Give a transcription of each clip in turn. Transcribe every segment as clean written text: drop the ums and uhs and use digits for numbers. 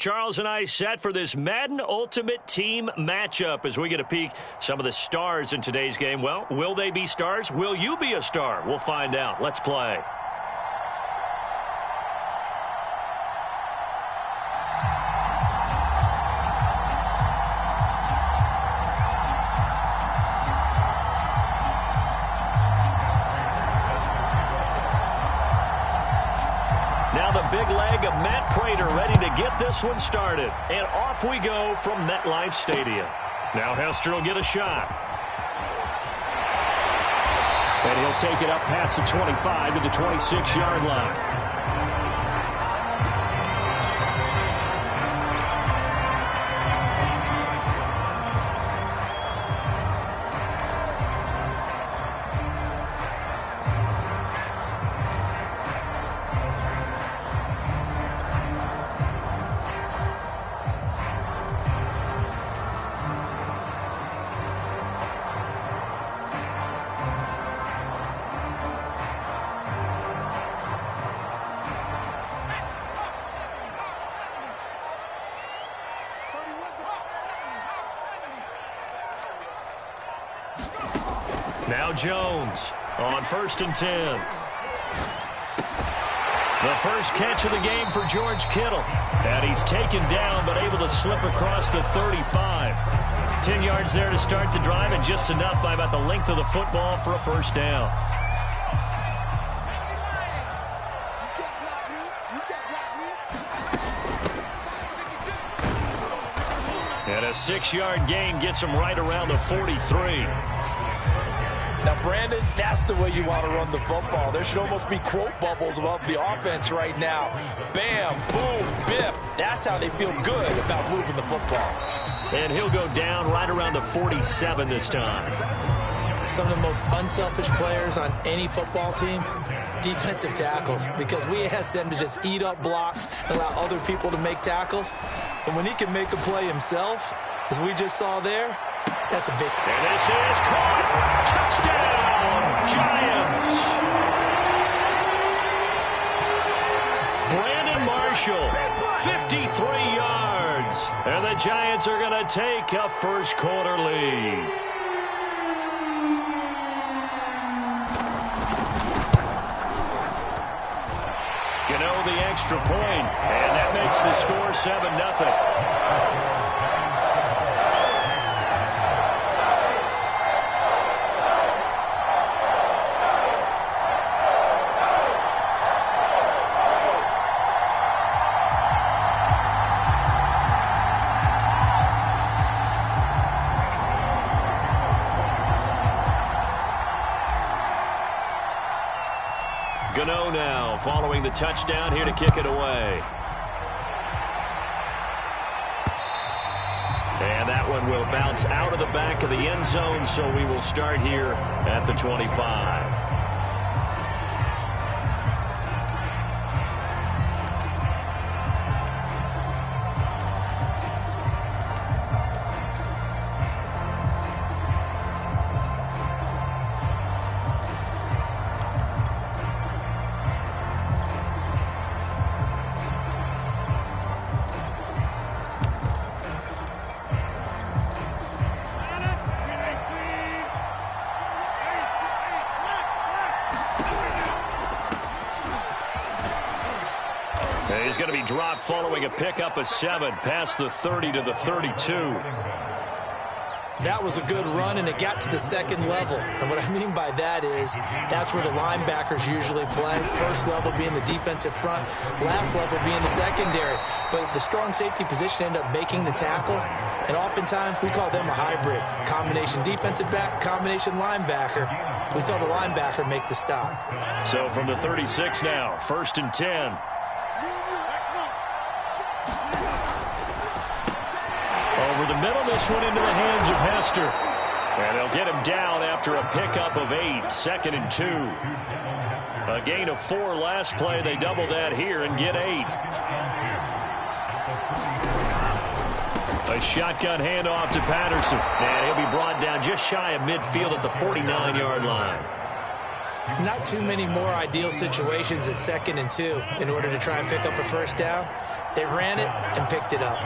Charles and I set for this Madden Ultimate Team matchup as we get a peek some of the stars in today's game. Well, will they be stars? Will you be a star? We'll find out. Let's play. Now the big leg of Matt Prater ready to get this one started. And off we go from MetLife Stadium. Now Hester will get a shot. And he'll take it up past the 25 to the 26-yard line. Now Jones on 1st and 10. The first catch of the game for George Kittle. And he's taken down but able to slip across the 35. 10 yards there to start the drive and just enough by about the length of the football for a first down. And a 6-yard gain gets him right around the 43. Now, Brandon, that's the way you want to run the football. There should almost be quote bubbles above the offense right now. Bam, boom, biff. That's how they feel good about moving the football. And he'll go down right around the 47 this time. Some of the most unselfish players on any football team, defensive tackles, because we ask them to just eat up blocks and allow other people to make tackles. And when he can make a play himself, as we just saw there, that's a big. And this is caught. Touchdown, Giants. Brandon Marshall, 53 yards. And the Giants are going to take a first quarter lead. Gano the extra point, and that makes the score 7-0. Gano now following the touchdown here to kick it away. And that one will bounce out of the back of the end zone, so we will start here at the 25. He's going to be dropped following a pickup of 7 past the 30 to the 32. That was a good run, and it got to the second level. And what I mean by that is that's where the linebackers usually play. First level being the defensive front, last level being the secondary. But the strong safety position ended up making the tackle. And oftentimes we call them a hybrid. Combination defensive back, combination linebacker. We saw the linebacker make the stop. So from the 36 now, 1st and 10. Over the middle, this one into the hands of Hester. And they'll get him down after a pickup of 8, 2nd and 2. A gain of 4 last play. They double that here and get 8. A shotgun handoff to Patterson. And he'll be brought down just shy of midfield at the 49-yard line. Not too many more ideal situations at 2nd and 2 in order to try and pick up a first down. They ran it and picked it up.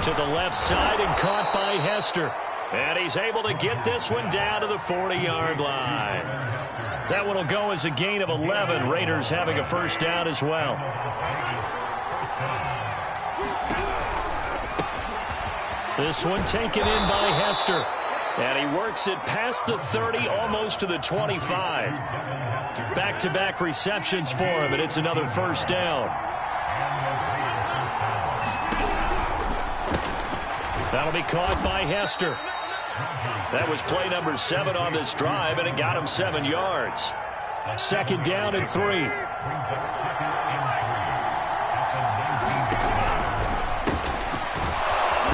To the left side and caught by Hester. And he's able to get this one down to the 40-yard line. That one will go as a gain of 11. Raiders having a first down as well. This one taken in by Hester. And he works it past the 30, almost to the 25. Back-to-back receptions for him, and it's another first down. That'll be caught by Hester. That was play number 7 on this drive, and it got him 7 yards. Second down and 3.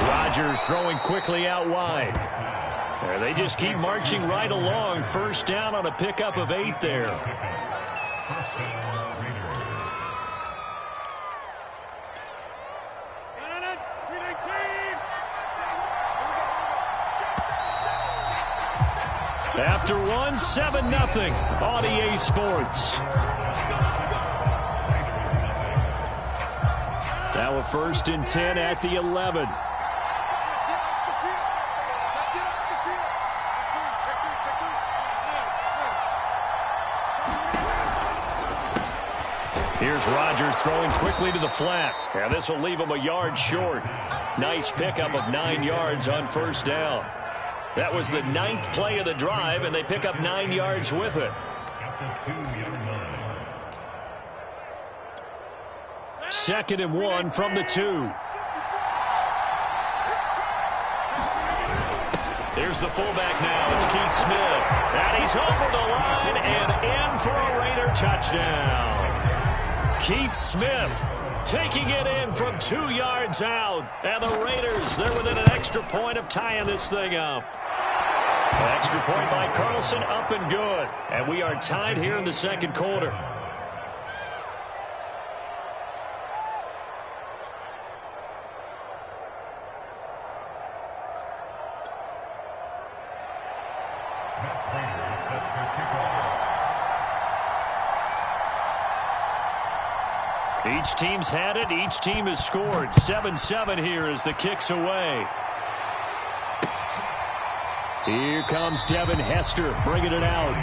Rodgers throwing quickly out wide. There, they just keep marching right along. First down on a pickup of 8 there. After one, 7-0 on EA Sports. Now a first and 10 at the 11. Here's Rodgers throwing quickly to the flat. And this will leave him a yard short. Nice pickup of 9 yards on first down. That was the 9th play of the drive, and they pick up 9 yards with it. Second and 1 from the 2. Here's the fullback now. It's Keith Smith. And he's over the line and in for a Raider touchdown. Keith Smith taking it in from 2 yards out. And the Raiders, they're within an extra point of tying this thing up. Extra point by Carlson, up and good. And we are tied here in the second quarter. Each team's had it. Each team has scored. 7-7 here as the kick's away. Here comes Devin Hester bringing it out.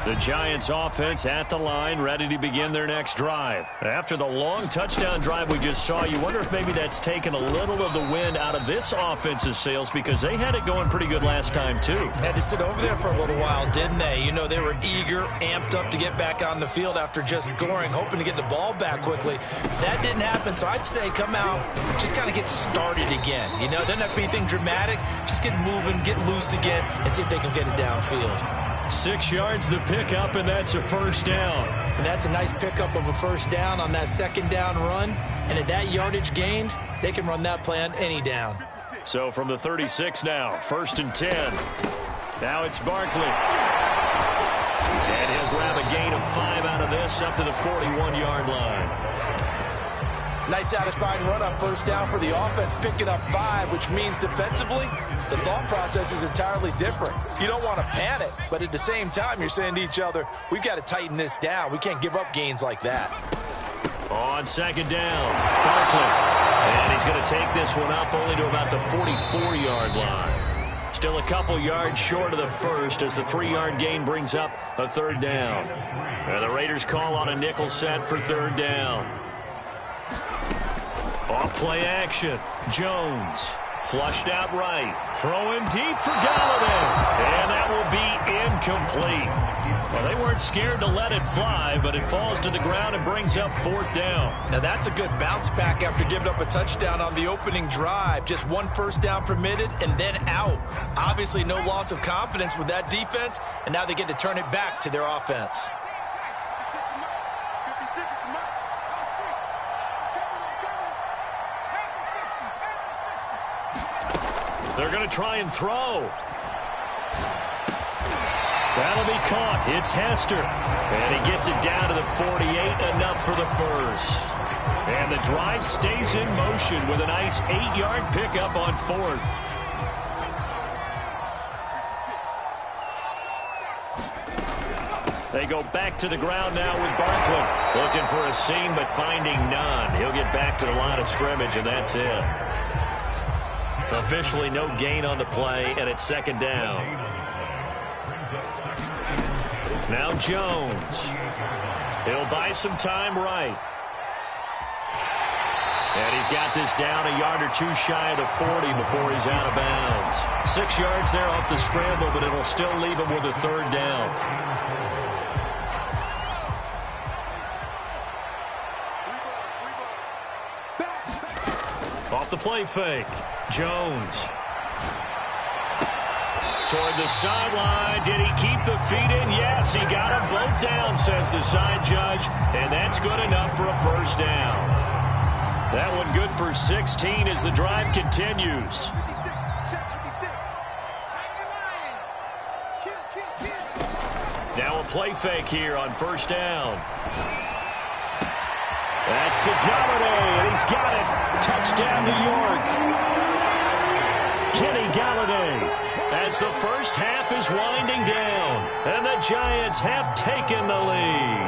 The Giants offense at the line, ready to begin their next drive. After the long touchdown drive we just saw, you wonder if maybe that's taken a little of the wind out of this offense's sails, because they had it going pretty good last time too. Had to sit over there for a little while, didn't they? You know, they were eager, amped up to get back on the field after just scoring, hoping to get the ball back quickly. That didn't happen, so I'd say come out, just kind of get started again. You know, it doesn't have to be anything dramatic. Just get moving, get loose again, and see if they can get it downfield. 6 yards the pickup, and that's a first down. And that's a nice pickup of a first down on that second down run. And at that yardage gained, they can run that play on any down. So from the 36 now, first and 10. Now it's Barkley. And he'll grab a gain of 5 out of this up to the 41-yard line. Nice satisfying run on first down for the offense, picking up 5, which means defensively, the thought process is entirely different. You don't want to panic, but at the same time, you're saying to each other, we've got to tighten this down. We can't give up gains like that. On second down, Barkley. And he's going to take this one up only to about the 44-yard line. Still a couple yards short of the first as the 3-yard gain brings up a third down. And the Raiders call on a nickel set for third down. Off play action. Jones flushed out right. Throwing deep for Galladay. And that will be incomplete. Well, they weren't scared to let it fly, but it falls to the ground and brings up fourth down. Now that's a good bounce back after giving up a touchdown on the opening drive. Just one first down permitted and then out. Obviously no loss of confidence with that defense, and now they get to turn it back to their offense. They're going to try and throw. That'll be caught. It's Hester. And he gets it down to the 48, enough for the first. And the drive stays in motion with a nice 8-yard pickup on fourth. They go back to the ground now with Barkley. Looking for a seam, but finding none. He'll get back to the line of scrimmage, and that's it. Officially no gain on the play, and it's second down. Now Jones. He'll buy some time right. And he's got this down a yard or two shy of the 40 before he's out of bounds. 6 yards there off the scramble, but it'll still leave him with a third down. Off the play fake. Jones. Toward the sideline. Did he keep the feet in? Yes, he got them both down, says the side judge. And that's good enough for a first down. That one good for 16 as the drive continues. Now a play fake here on first down. That's to Galladay, and he's got it. Touchdown, New York. Kenny Galladay, as the first half is winding down, and the Giants have taken the lead.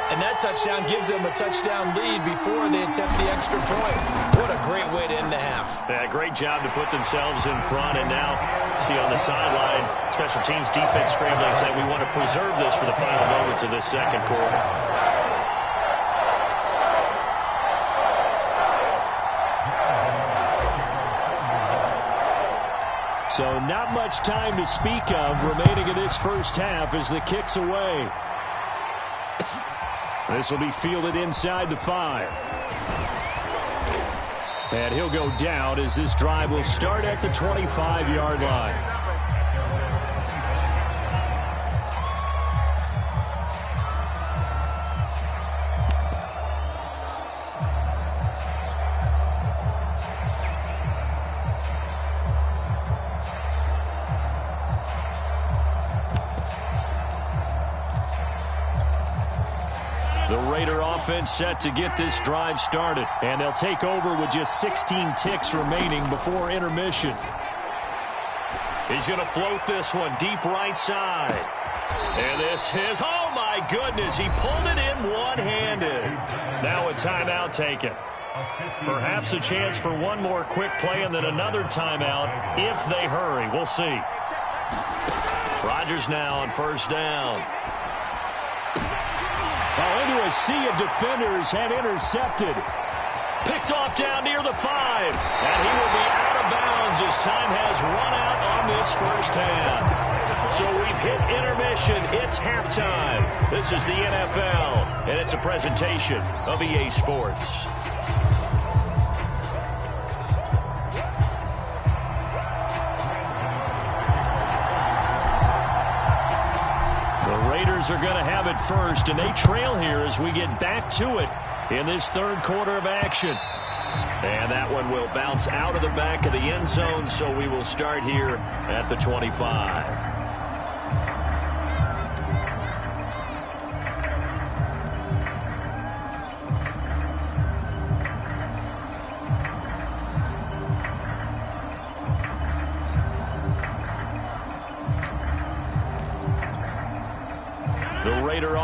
And that touchdown gives them a touchdown lead before they attempt the extra point. What a great way to end the half. Yeah, great job to put themselves in front, and now see on the sideline, special teams defense scrambling, saying we want to preserve this for the final moments of this second quarter. So not much time to speak of remaining in this first half as the kick's away. This will be fielded inside the 5. And he'll go down as this drive will start at the 25-yard line. Offense set to get this drive started, and they'll take over with just 16 ticks remaining before intermission. He's going to float this one deep right side. And this is, oh my goodness, he pulled it in one-handed. Now a timeout taken. Perhaps a chance for one more quick play and then another timeout if they hurry. We'll see. Rodgers now on first down. Into a sea of defenders and intercepted. Picked off down near the 5. And he will be out of bounds as time has run out on this first half. So we've hit intermission. It's halftime. This is the NFL, and it's a presentation of EA Sports. Are going to have it first, and they trail here as we get back to it in this third quarter of action. And that one will bounce out of the back of the end zone, so we will start here at the 25.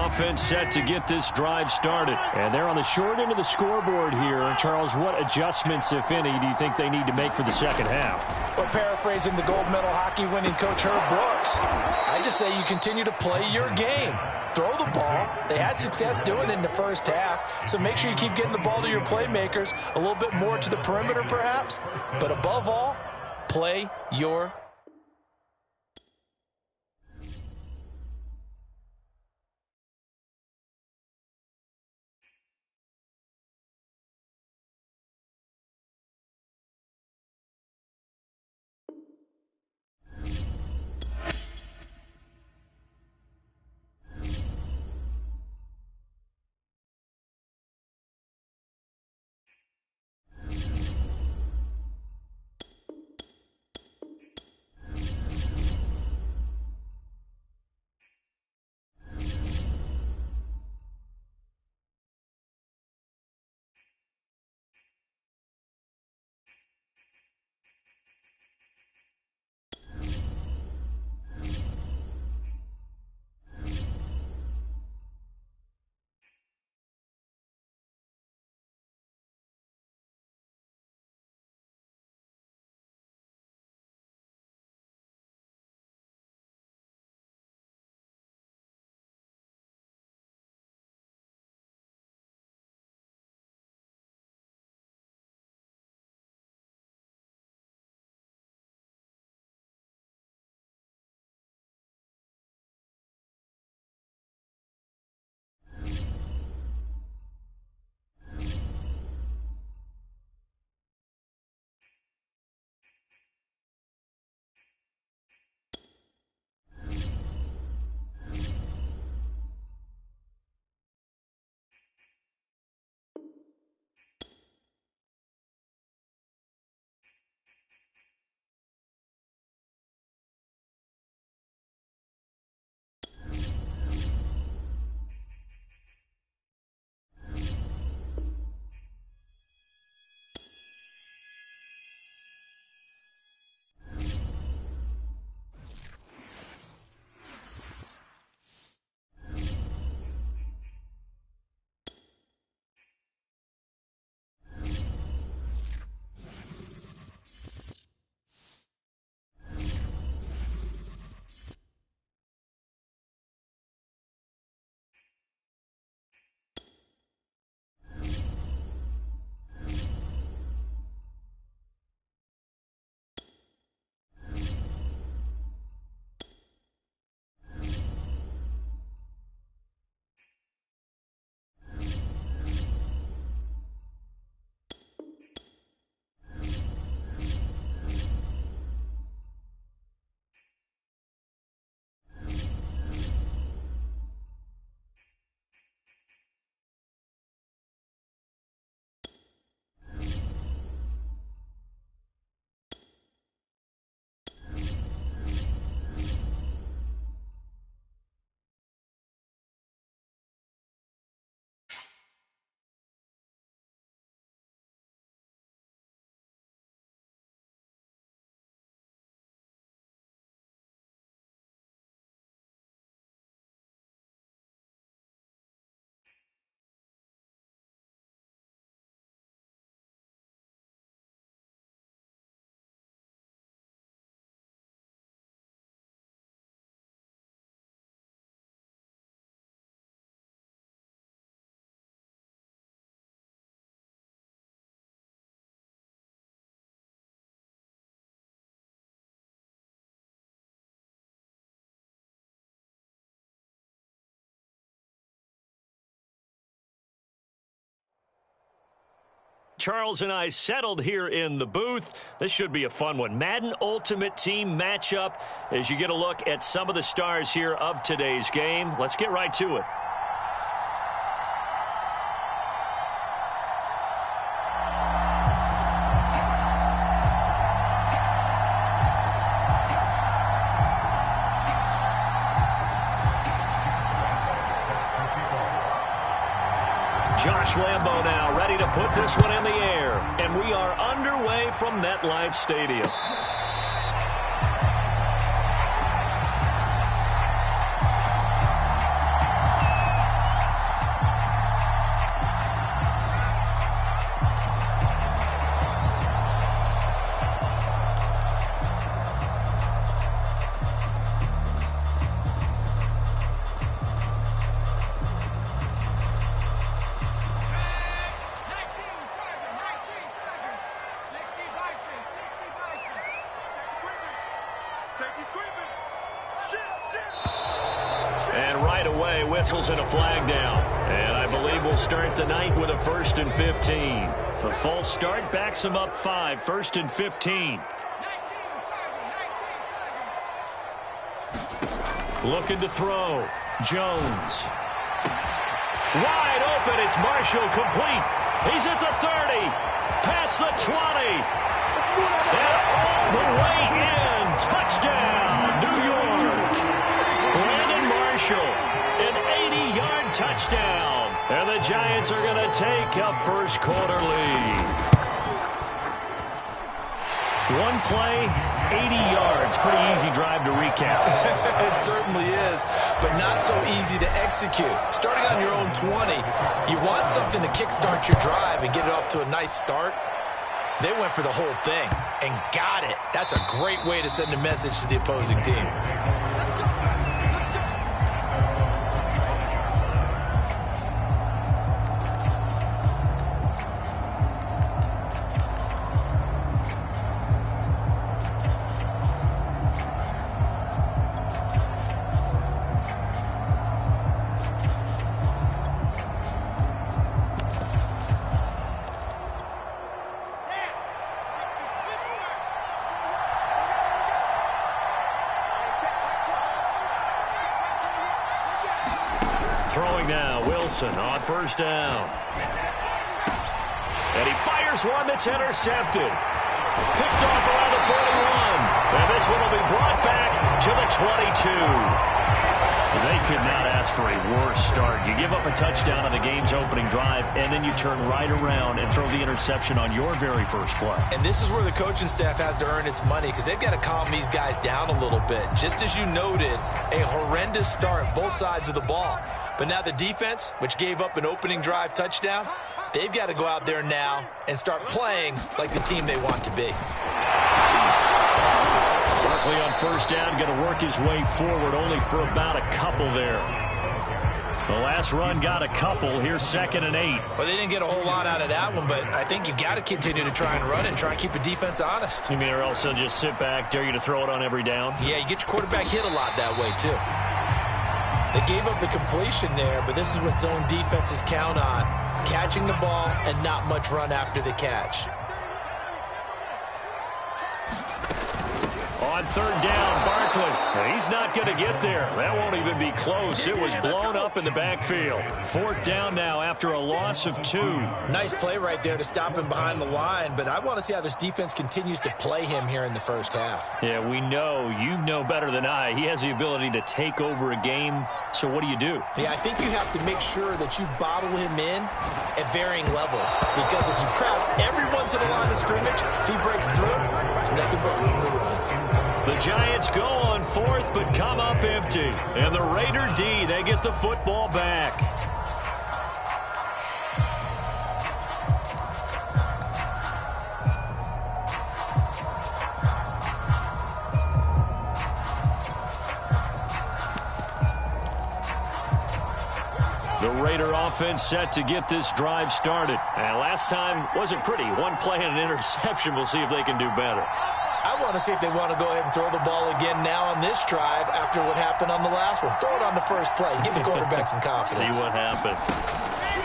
Offense set to get this drive started. And they're on the short end of the scoreboard here. Charles, what adjustments, if any, do you think they need to make for the second half? Well, paraphrasing the gold medal hockey winning coach Herb Brooks, I just say you continue to play your game. Throw the ball. They had success doing it in the first half, so make sure you keep getting the ball to your playmakers, a little bit more to the perimeter perhaps, but above all, play your Charles and I settled here in the booth. This should be a fun one. Madden Ultimate Team matchup as you get a look at some of the stars here of today's game. Let's get right to it. Josh Lambo now ready to put this one in the air. And we are underway from MetLife Stadium. And right away, whistles and a flag down. And I believe we'll start the night with a 1st and 15. The false start backs him up 5, 1st and 15. Looking to throw. Jones. Wide open. It's Marshall, complete. He's at the 30. Past the 20. And all the way in. Touchdown, New York. An 80-yard touchdown. And the Giants are going to take a first quarter lead. One play, 80 yards. Pretty easy drive to recap. It certainly is, but not so easy to execute. Starting on your own 20, you want something to kickstart your drive and get it off to a nice start. They went for the whole thing and got it. That's a great way to send a message to the opposing team. Throwing now, Wilson on 1st down. And he fires one that's intercepted. Picked off around the 41. And this one will be brought back to the 22. They could not ask for a worse start. You give up a touchdown on the game's opening drive, and then you turn right around and throw the interception on your very first play. And this is where the coaching staff has to earn its money because they've got to calm these guys down a little bit. Just as you noted, a horrendous start, both sides of the ball. But now the defense, which gave up an opening drive touchdown, they've got to go out there now and start playing like the team they want to be. Barkley on 1st down, going to work his way forward, only for about a couple there. The last run got a couple. Here's 2nd and 8. Well, they didn't get a whole lot out of that one, but I think you've got to continue to try and run and try and keep the defense honest. You mean or else they'll just sit back, dare you to throw it on every down? Yeah, you get your quarterback hit a lot that way, too. They gave up the completion there, but this is what zone defenses count on. Catching the ball and not much run after the catch. On 3rd down, Barkley. He's not going to get there. That won't even be close. It was blown up in the backfield. 4th down now after a loss of 2. Nice play right there to stop him behind the line, but I want to see how this defense continues to play him here in the first half. Yeah, we know. You know better than I. He has the ability to take over a game, so what do you do? Yeah, I think you have to make sure that you bottle him in at varying levels, because if you crowd everyone to the line of scrimmage, if he breaks through, it's nothing but room to run. The Giants go on 4th, but come up empty. And the Raider D, they get the football back. The Raider offense set to get this drive started. And last time wasn't pretty. One play and an interception. We'll see if they can do better. I want to see if they want to go ahead and throw the ball again now on this drive after what happened on the last one. Throw it on the first play. Give the quarterback some confidence. See what happens.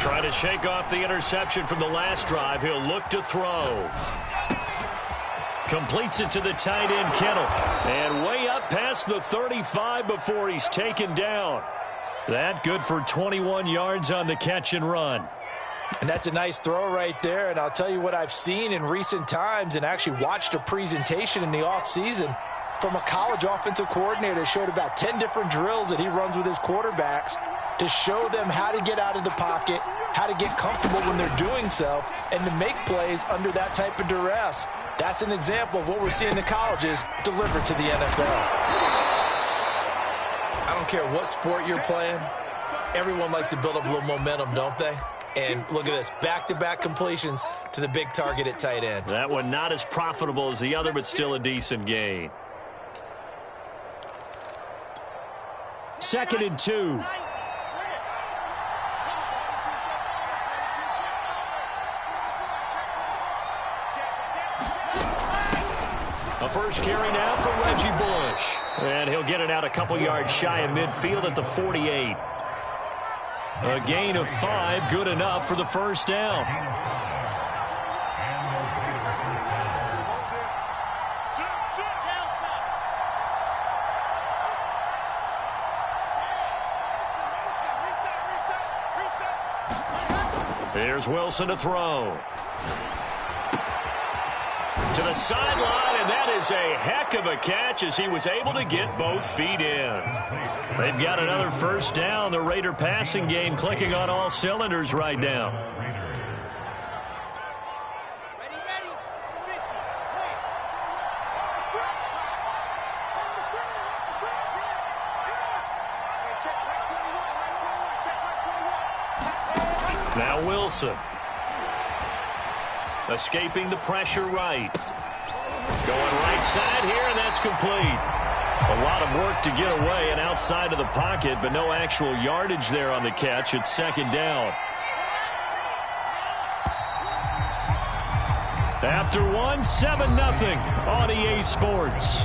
Trying to shake off the interception from the last drive. He'll look to throw. Completes it to the tight end, Kittle. And way up past the 35 before he's taken down. That good for 21 yards on the catch and run. And that's a nice throw right there. And I'll tell you what I've seen in recent times and actually watched a presentation in the offseason from a college offensive coordinator that showed about 10 different drills that he runs with his quarterbacks to show them how to get out of the pocket, how to get comfortable when they're doing so, and to make plays under that type of duress. That's an example of what we're seeing in the colleges delivered to the NFL. I don't care what sport you're playing. Everyone likes to build up a little momentum, don't they? And look at this, back-to-back completions to the big target at tight end. That one not as profitable as the other, but still a decent gain. 2nd and 2. A first carry now for Reggie Bush. And he'll get it out a couple yards shy of midfield at the 48. A gain of 5, good enough for the first down. Here's Wilson to throw. To the sideline, and that is a heck of a catch as he was able to get both feet in. They've got another first down. The Raider passing game clicking on all cylinders right now. Now Wilson. Escaping the pressure right. Going right side here, and that's complete. A lot of work to get away and outside of the pocket, but no actual yardage there on the catch. It's 2nd down. After 1, 7-0 on EA Sports.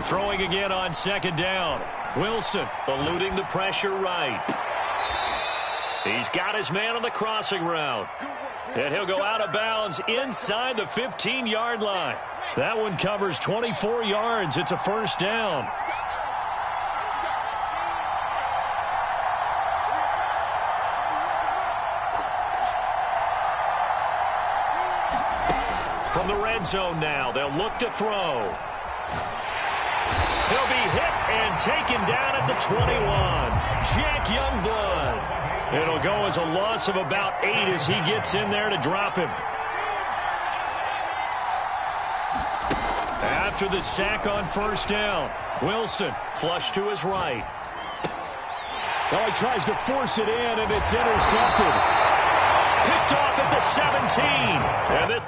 Throwing again on 2nd down. Wilson eluding the pressure right. He's got his man on the crossing route. And he'll go out of bounds inside the 15-yard line. That one covers 24 yards. It's a first down. From the red zone now, they'll look to throw. He'll be hit and taken down at the 21. Jack Youngblood. It'll go as a loss of about 8 as he gets in there to drop him. After the sack on first down, Wilson flush to his right. Well, he tries to force it in, and it's intercepted. Picked off at the 17. And it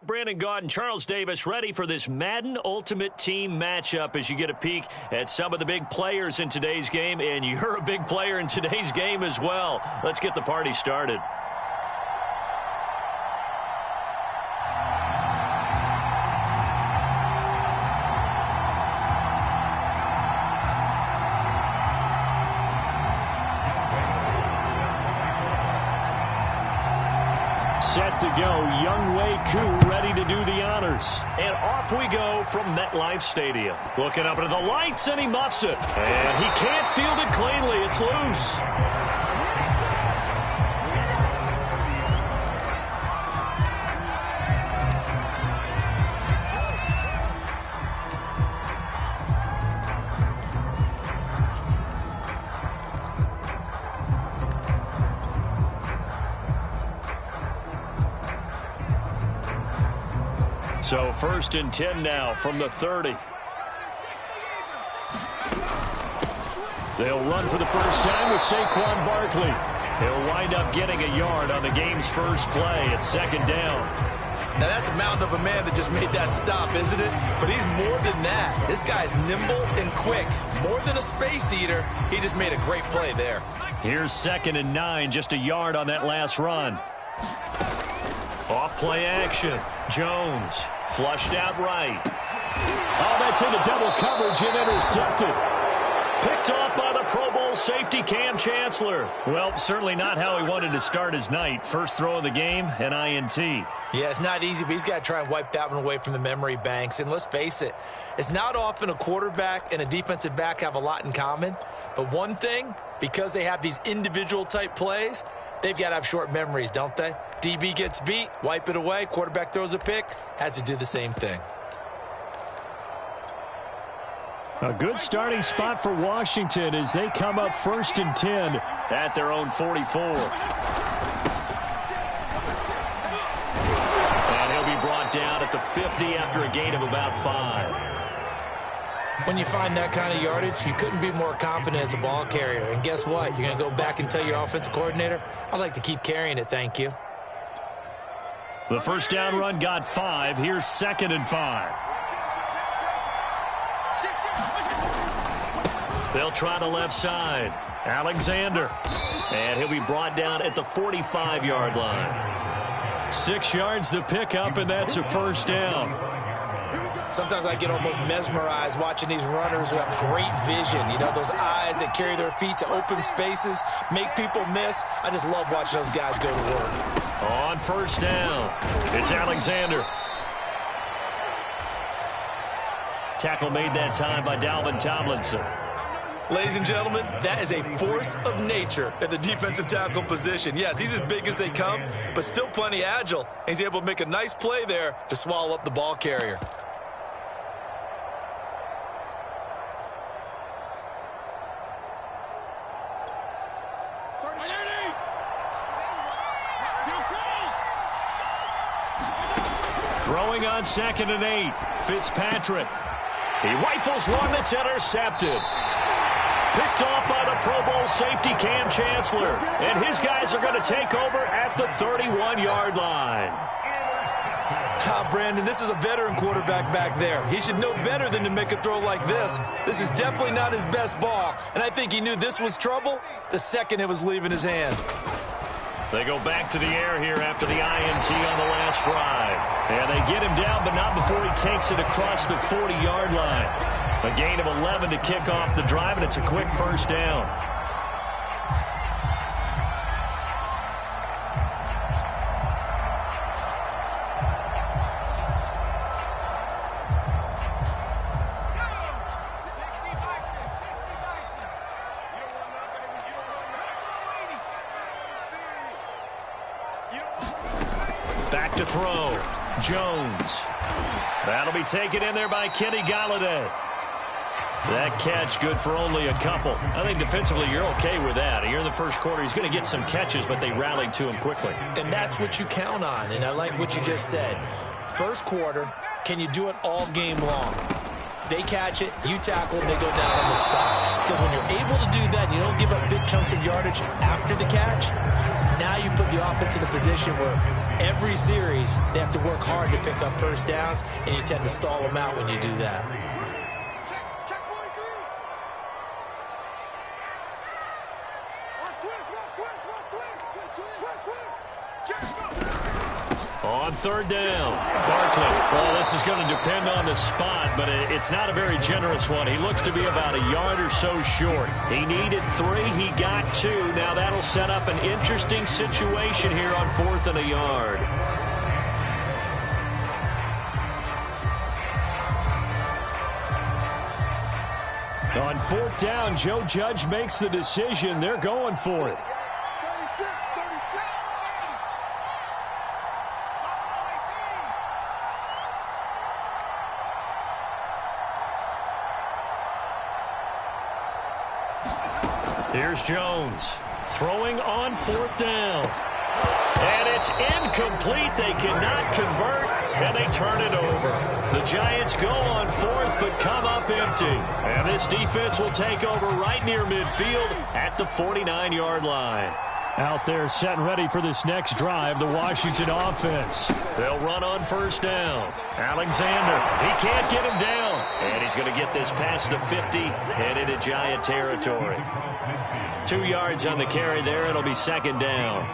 Brandon Gaud and Charles Davis ready for this Madden Ultimate Team matchup as you get a peek at some of the big players in today's game, and you're a big player in today's game as well. Let's get the party started. Set to go, Younghoe Koo ready to do the honors. And off we go from MetLife Stadium. Looking up into the lights, and he muffs it. And he can't field it cleanly. It's loose. So 1st and 10 now from the 30. They'll run for the first time with Saquon Barkley. He'll wind up getting a yard on the game's first play at 2nd down. Now that's a mountain of a man that just made that stop, isn't it? But he's more than that. This guy's nimble and quick. More than a space eater, he just made a great play there. Here's 2nd and 9, just a yard on that last run. Off play action. Jones flushed out right. Oh, that's into double coverage and intercepted. Picked off by the Pro Bowl safety Cam Chancellor. Well, certainly not how he wanted to start his night. First throw of the game, an INT. Yeah, it's not easy, but he's got to try and wipe that one away from the memory banks. And let's face it, it's not often a quarterback and a defensive back have a lot in common. But one thing, because they have these individual type plays, they've got to have short memories, don't they? DB gets beat, wipe it away, quarterback throws a pick, has to do the same thing. A good starting spot for Washington as they come up 1st and 10 at their own 44. And he'll be brought down at the 50 after a gain of about 5. When you find that kind of yardage, you couldn't be more confident as a ball carrier. And guess what? You're going to go back and tell your offensive coordinator, I'd like to keep carrying it, thank you. The first down run got 5. Here's 2nd and 5. They'll try the left side. Alexander. And he'll be brought down at the 45-yard line. 6 yards the pickup, and that's a first down. Sometimes I get almost mesmerized watching these runners who have great vision. You know, those eyes that carry their feet to open spaces, make people miss. I just love watching those guys go to work. On first down, it's Alexander. Tackle made that time by Dalvin Tomlinson. Ladies and gentlemen, that is a force of nature at the defensive tackle position. Yes, he's as big as they come, but still plenty agile. He's able to make a nice play there to swallow up the ball carrier. Throwing on 2nd and 8, Fitzpatrick. He rifles one that's intercepted. Picked off by the Pro Bowl safety Cam Chancellor. And his guys are going to take over at the 31-yard line. Brandon, this is a veteran quarterback back there. He should know better than to make a throw like this. This is definitely not his best ball. And I think he knew this was trouble the second it was leaving his hand. They go back to the air here after the INT on the last drive. And they get him down, but not before he takes it across the 40-yard line. A gain of 11 to kick off the drive, and it's a quick first down. Back to throw. Jones. That'll be taken in there by Kenny Golladay. That catch good for only a couple. I think defensively you're okay with that. Here in the first quarter, he's going to get some catches, but they rallied to him quickly. And that's what you count on, and I like what you just said. First quarter, can you do it all game long? They catch it, you tackle, they go down on the spot. Because when you're able to do that and you don't give up big chunks of yardage after the catch, Now you put the offense in a position where every series they have to work hard to pick up first downs, and you tend to stall them out when you do that. On third down, Barkley. Well, this is going to depend on the spot, but it's not a very generous one. He looks to be about a yard or so short. He needed 3. He got 2. Now that'll set up an interesting situation here on 4th and a yard. On 4th down, Joe Judge makes the decision. They're going for it. Here's Jones throwing on 4th down. And it's incomplete. They cannot convert, and they turn it over. The Giants go on 4th, but come up empty. And this defense will take over right near midfield at the 49-yard line. Out there set and ready for this next drive, the Washington offense. They'll run on 1st down. Alexander, he can't get him down. And he's going to get this past the 50 and into Giant territory. 2 yards on the carry there. It'll be 2nd down.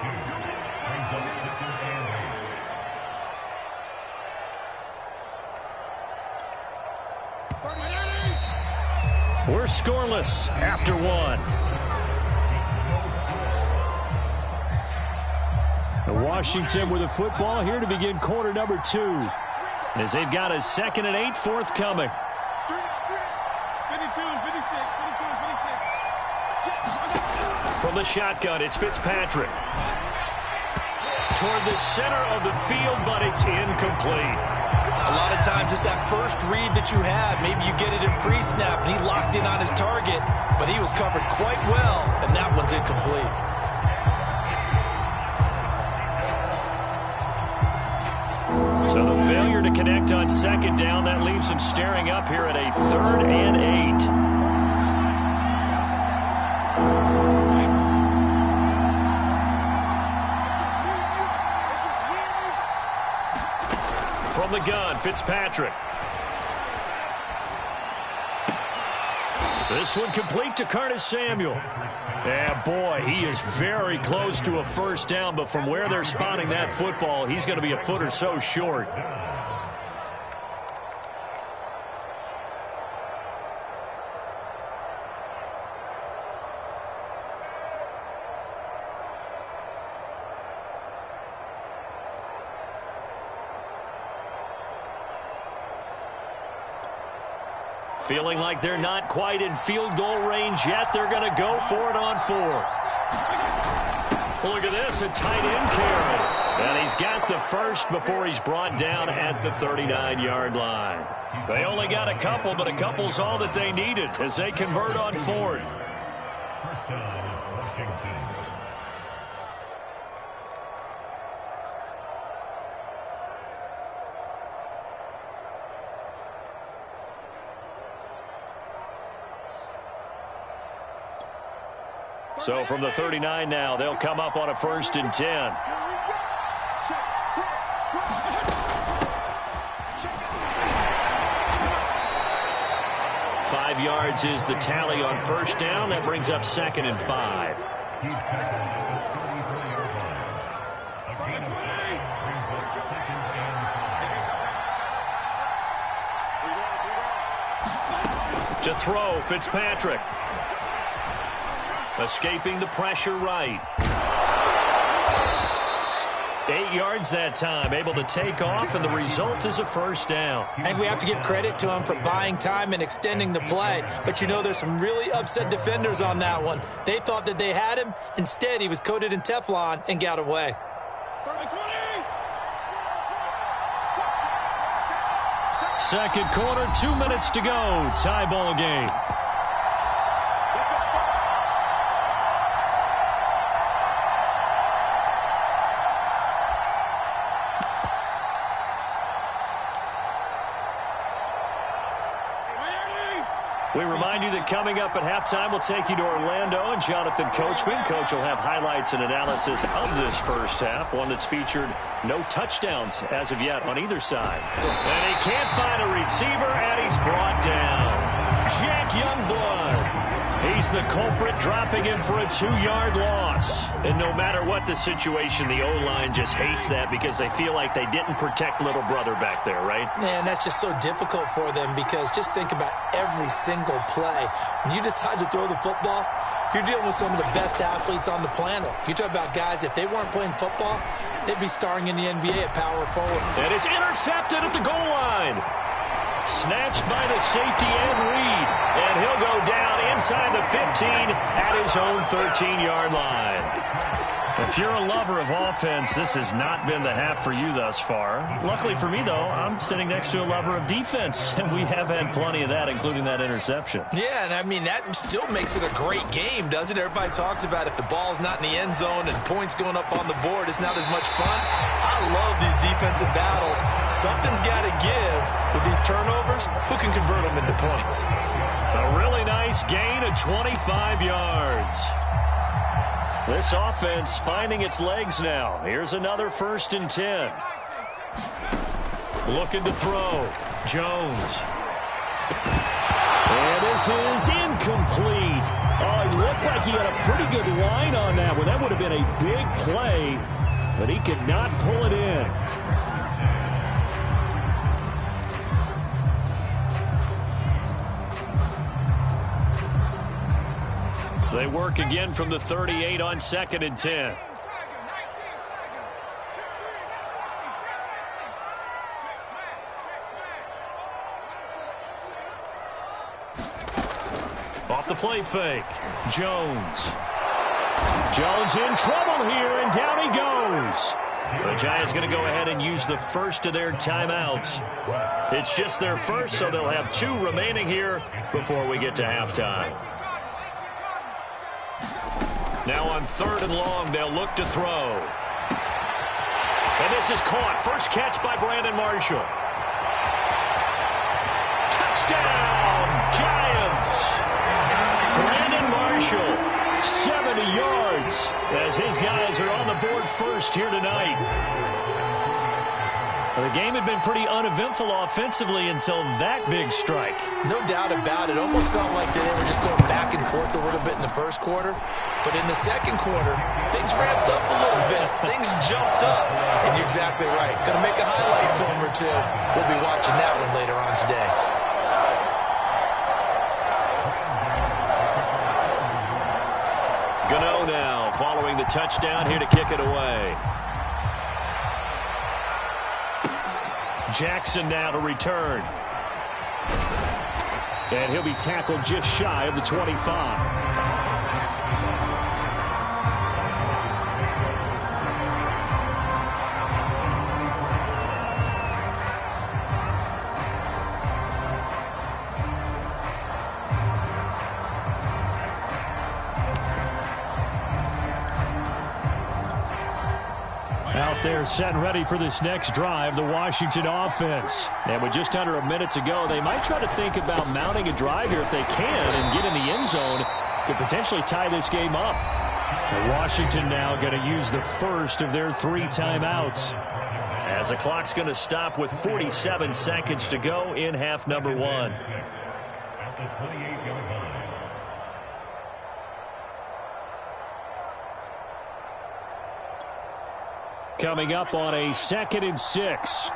We're scoreless after 1. Washington with the football here to begin quarter number 2. As they've got a 2nd and 8 forthcoming. From the shotgun, it's Fitzpatrick. Toward the center of the field, but it's incomplete. A lot of times it's that first read that you have. Maybe you get it in pre-snap, and he locked in on his target, but he was covered quite well, and that one's incomplete. So the failure to connect on 2nd down, that leaves him staring up here at a 3rd and 8. From the gun, Fitzpatrick. This one complete to Curtis Samuel. Yeah, boy, he is very close to a 1st down, but from where they're spotting that football, he's going to be a foot or so short. Feeling like they're not quite in field goal range yet. They're going to go for it on 4th. Look at this, a tight end carry. And he's got the first before he's brought down at the 39-yard line. They only got a couple, but a couple's all that they needed as they convert on 4th. So from the 39 now, they'll come up on a 1st and 10. Five yards is the tally on 1st down. That brings up 2nd and 5. To throw, Fitzpatrick. Escaping the pressure right. 8 yards that time, able to take off, and the result is a 1st down. I think we have to give credit to him for buying time and extending the play, but you know there's some really upset defenders on that one. They thought that they had him. Instead, he was coated in Teflon and got away. Second quarter, 2 minutes to go. Tie ball game. We remind you that coming up at halftime, we'll take you to Orlando and Jonathan Coachman. Coach will have highlights and analysis of this first half, one that's featured no touchdowns as of yet on either side. And he can't find a receiver, and he's brought down. Jack Youngblood. He's the culprit, dropping him for a 2-yard loss. And no matter what the situation, the O-line just hates that because they feel like they didn't protect little brother back there, right? Man, that's just so difficult for them because just think about every single play. When you decide to throw the football, you're dealing with some of the best athletes on the planet. You talk about guys, if they weren't playing football, they'd be starring in the NBA at power forward. And it's intercepted at the goal line. Snatched by the safety and Reed. And he'll go down inside the 15 at his own 13-yard line. If you're a lover of offense, this has not been the half for you thus far. Luckily for me, though, I'm sitting next to a lover of defense, and we have had plenty of that, including that interception. Yeah, and I mean, that still makes it a great game, doesn't it? Everybody talks about if the ball's not in the end zone and points going up on the board, it's not as much fun. I love these defensive battles. Something's got to give with these turnovers. Who can convert them into points? A really nice gain of 25 yards. This offense finding its legs now. Here's another 1st and 10. Looking to throw. Jones. And this is incomplete. Oh, it looked like he had a pretty good line on that one. That would have been a big play, but he could not pull it in. They work again from the 38 on 2nd and 10. Off the play fake. Jones. Jones in trouble here, and down he goes. The Giants going to go ahead and use the first of their timeouts. It's just their first, so they'll have 2 remaining here before we get to halftime. Now on 3rd and long, they'll look to throw. And this is caught. First catch by Brandon Marshall. Touchdown, Giants. Brandon Marshall, 70 yards, as his guys are on the board first here tonight. The game had been pretty uneventful offensively until that big strike. No doubt about it. Almost felt like they were just going back and forth a little bit in the first quarter. But in the second quarter, things ramped up a little bit. Things jumped up. And you're exactly right. Going to make a highlight film or 2. We'll be watching that one later on today. Gano now following the touchdown here to kick it away. Jackson now to return. And he'll be tackled just shy of the 25. Out there set and ready for this next drive, the Washington offense. And with just under a minute to go, they might try to think about mounting a drive here if they can and get in the end zone. Could potentially tie this game up. And Washington now going to use the first of their 3 timeouts, as the clock's going to stop with 47 seconds to go in half number 1. Coming up on a 2nd and 6.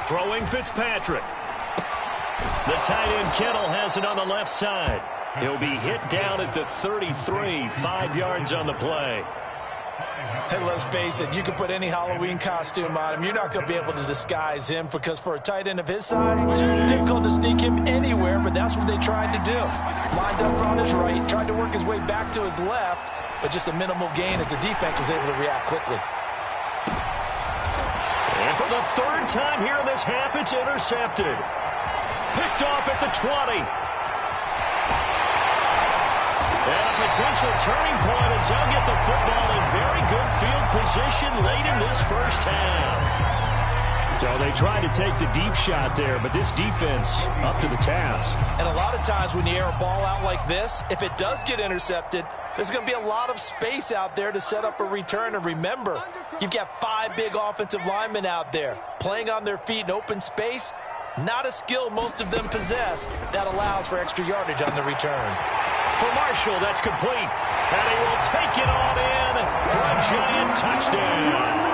Throwing Fitzpatrick. The tight end Kittle has it on the left side. He'll be hit down at the 33, 5 yards on the play. Hey, let's face it, you can put any Halloween costume on him. You're not going to be able to disguise him because for a tight end of his size, difficult to sneak him anywhere, but that's what they tried to do. Lined up on his right, tried to work his way back to his left, but just a minimal gain as the defense was able to react quickly. And for the 3rd time here in this half, it's intercepted. Picked off at the 20. And a potential turning point as they'll get the football in very good field position late in this first half. So they tried to take the deep shot there, but this defense up to the task. And a lot of times when you air a ball out like this, if it does get intercepted, there's going to be a lot of space out there to set up a return. And remember, you've got 5 big offensive linemen out there playing on their feet in open space. Not a skill most of them possess that allows for extra yardage on the return. For Marshall, that's complete. And he will take it on in for a giant touchdown.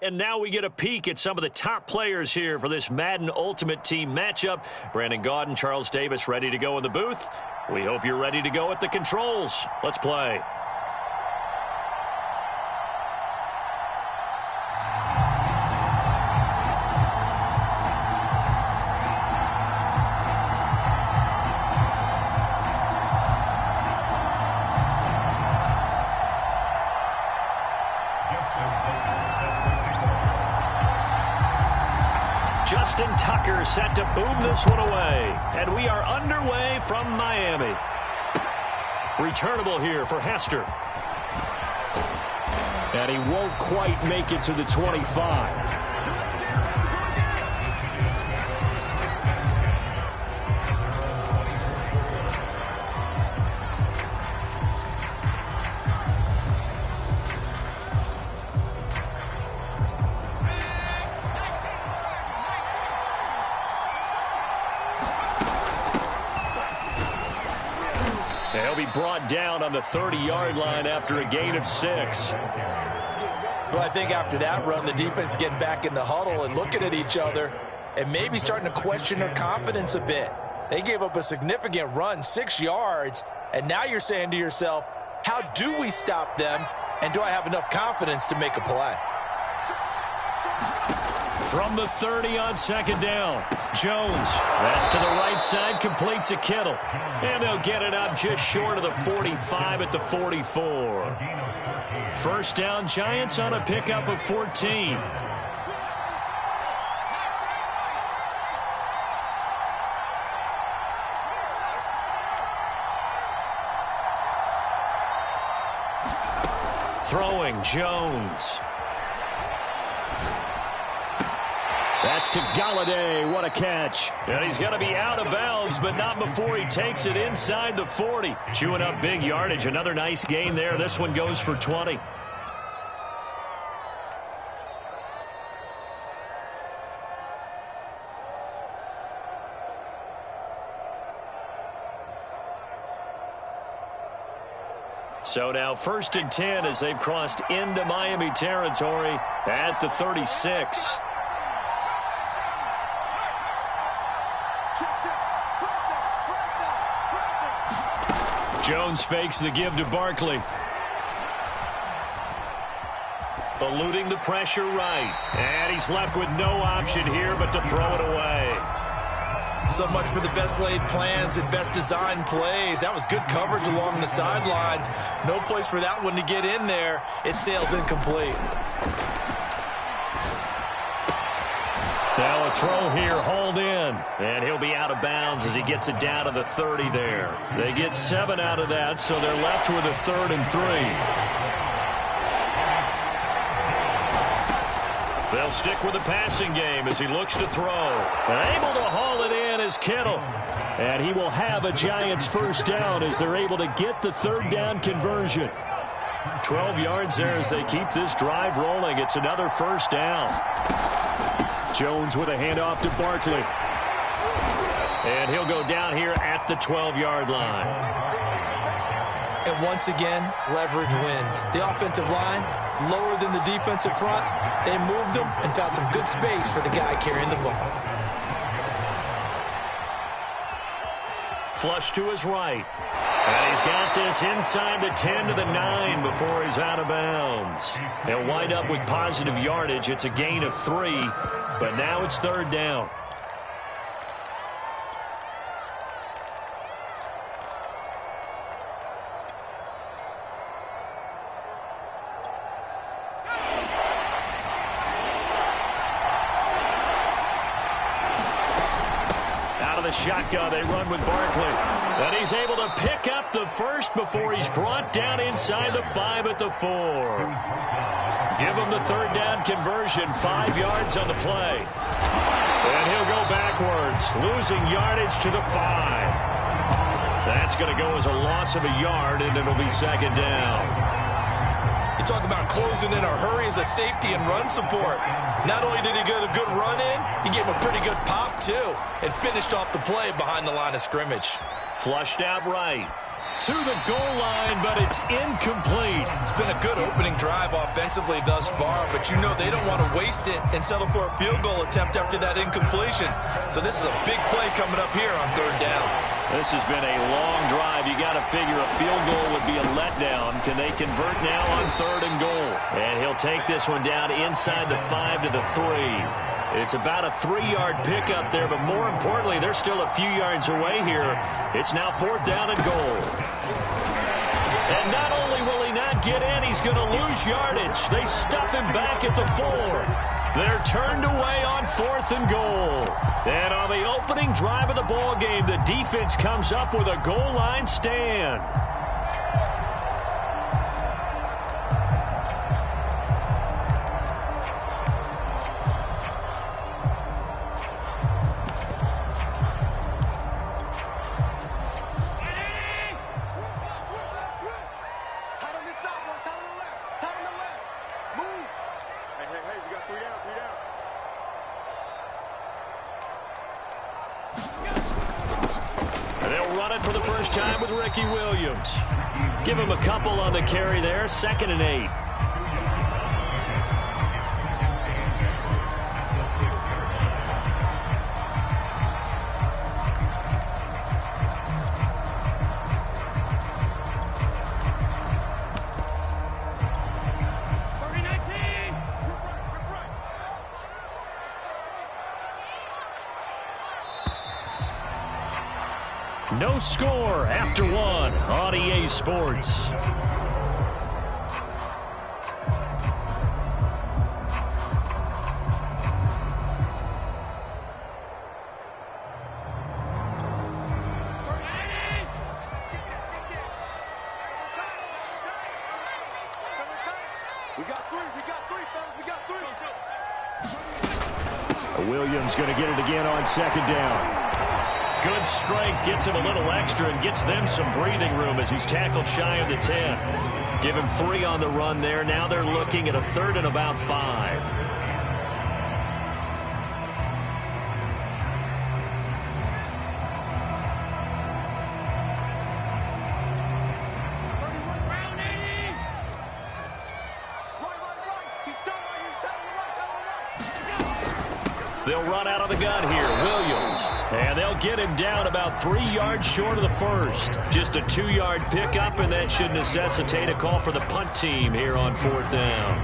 And now we get a peek at some of the top players here for this Madden Ultimate Team matchup. Brandon Gaudin, Charles Davis ready to go in the booth. We hope you're ready to go at the controls. Let's play. Justin Tucker set to boom this one away. And we are underway from Miami. Returnable here for Hester. And he won't quite make it to the 25. They'll be brought down on the 30-yard line after a gain of 6. Well, I think after that run, the defense is getting back in the huddle and looking at each other and maybe starting to question their confidence a bit. They gave up a significant run, 6 yards, and now you're saying to yourself, how do we stop them, and do I have enough confidence to make a play? From the 30 on second down, Jones. That's to the right side, complete to Kittle. And they'll get it up just short of the 45 at the 44. First down, Giants on a pickup of 14. Throwing, Jones. That's to Galladay. What a catch. And he's going to be out of bounds, but not before he takes it inside the 40. Chewing up big yardage. Another nice gain there. This one goes for 20. So now 1st and 10 as they've crossed into Miami territory at the 36. Jones fakes the give to Barkley. Eluding the pressure right. And he's left with no option here but to throw it away. So much for the best laid plans and best designed plays. That was good coverage along the sidelines. No place for that one to get in there. It sails incomplete. Now a throw here, hauled in. And he'll be out of bounds as he gets it down to the 30 there. They get 7 out of that, so they're left with a 3rd and 3. They'll stick with the passing game as he looks to throw. And able to haul it in is Kittle. And he will have a Giants first down as they're able to get the 3rd down conversion. 12 yards there as they keep this drive rolling. It's another first down. Jones with a handoff to Barkley. And he'll go down here at the 12-yard line. And once again, leverage wins. The offensive line lower than the defensive front. They moved them and found some good space for the guy carrying the ball. Flush to his right. And he's got this inside the 10 to the 9 before he's out of bounds. They'll wind up with positive yardage. It's a gain of 3, but now it's 3rd down. Shotgun, they run with Barkley. And he's able to pick up the first before he's brought down inside the 5 at the 4. Give him the 3rd down conversion, 5 yards on the play. And he'll go backwards, losing yardage to the 5. That's going to go as a loss of a yard, and it'll be 2nd down. You talk about closing in a hurry as a safety and run support. Not only did he get a good run in, he gave him a pretty good pop, too, and finished off the play behind the line of scrimmage. Flushed out right. To the goal line, but it's incomplete. It's been a good opening drive offensively thus far, but you know they don't want to waste it and settle for a field goal attempt after that incompletion. So this is a big play coming up here on 3rd down. This has been a long drive. You got to figure a field goal would be a letdown. Can they convert now on 3rd and goal? And he'll take this one down inside the 5 to the 3. It's about a 3-yard pickup there, but more importantly, they're still a few yards away here. It's now 4th down and goal. And not only will he not get in, he's going to lose yardage. They stuff him back at the 4. They're turned away on 4th and goal. And on the opening drive of the ball game, the defense comes up with a goal line stand. Give him a couple on the carry there. 2nd and 8. No score after 1 on EA Sports. Williams going to get it again on 2nd down. Good strength, gets him a little extra and gets them some breathing room as he's tackled shy of the 10. Give him 3 on the run there. Now they're looking at a 3rd and about 5. They'll run out of the gun here. Williams. And they'll get him down about 3 yards short of the first. Just a 2-yard pickup, and that should necessitate a call for the punt team here on 4th down.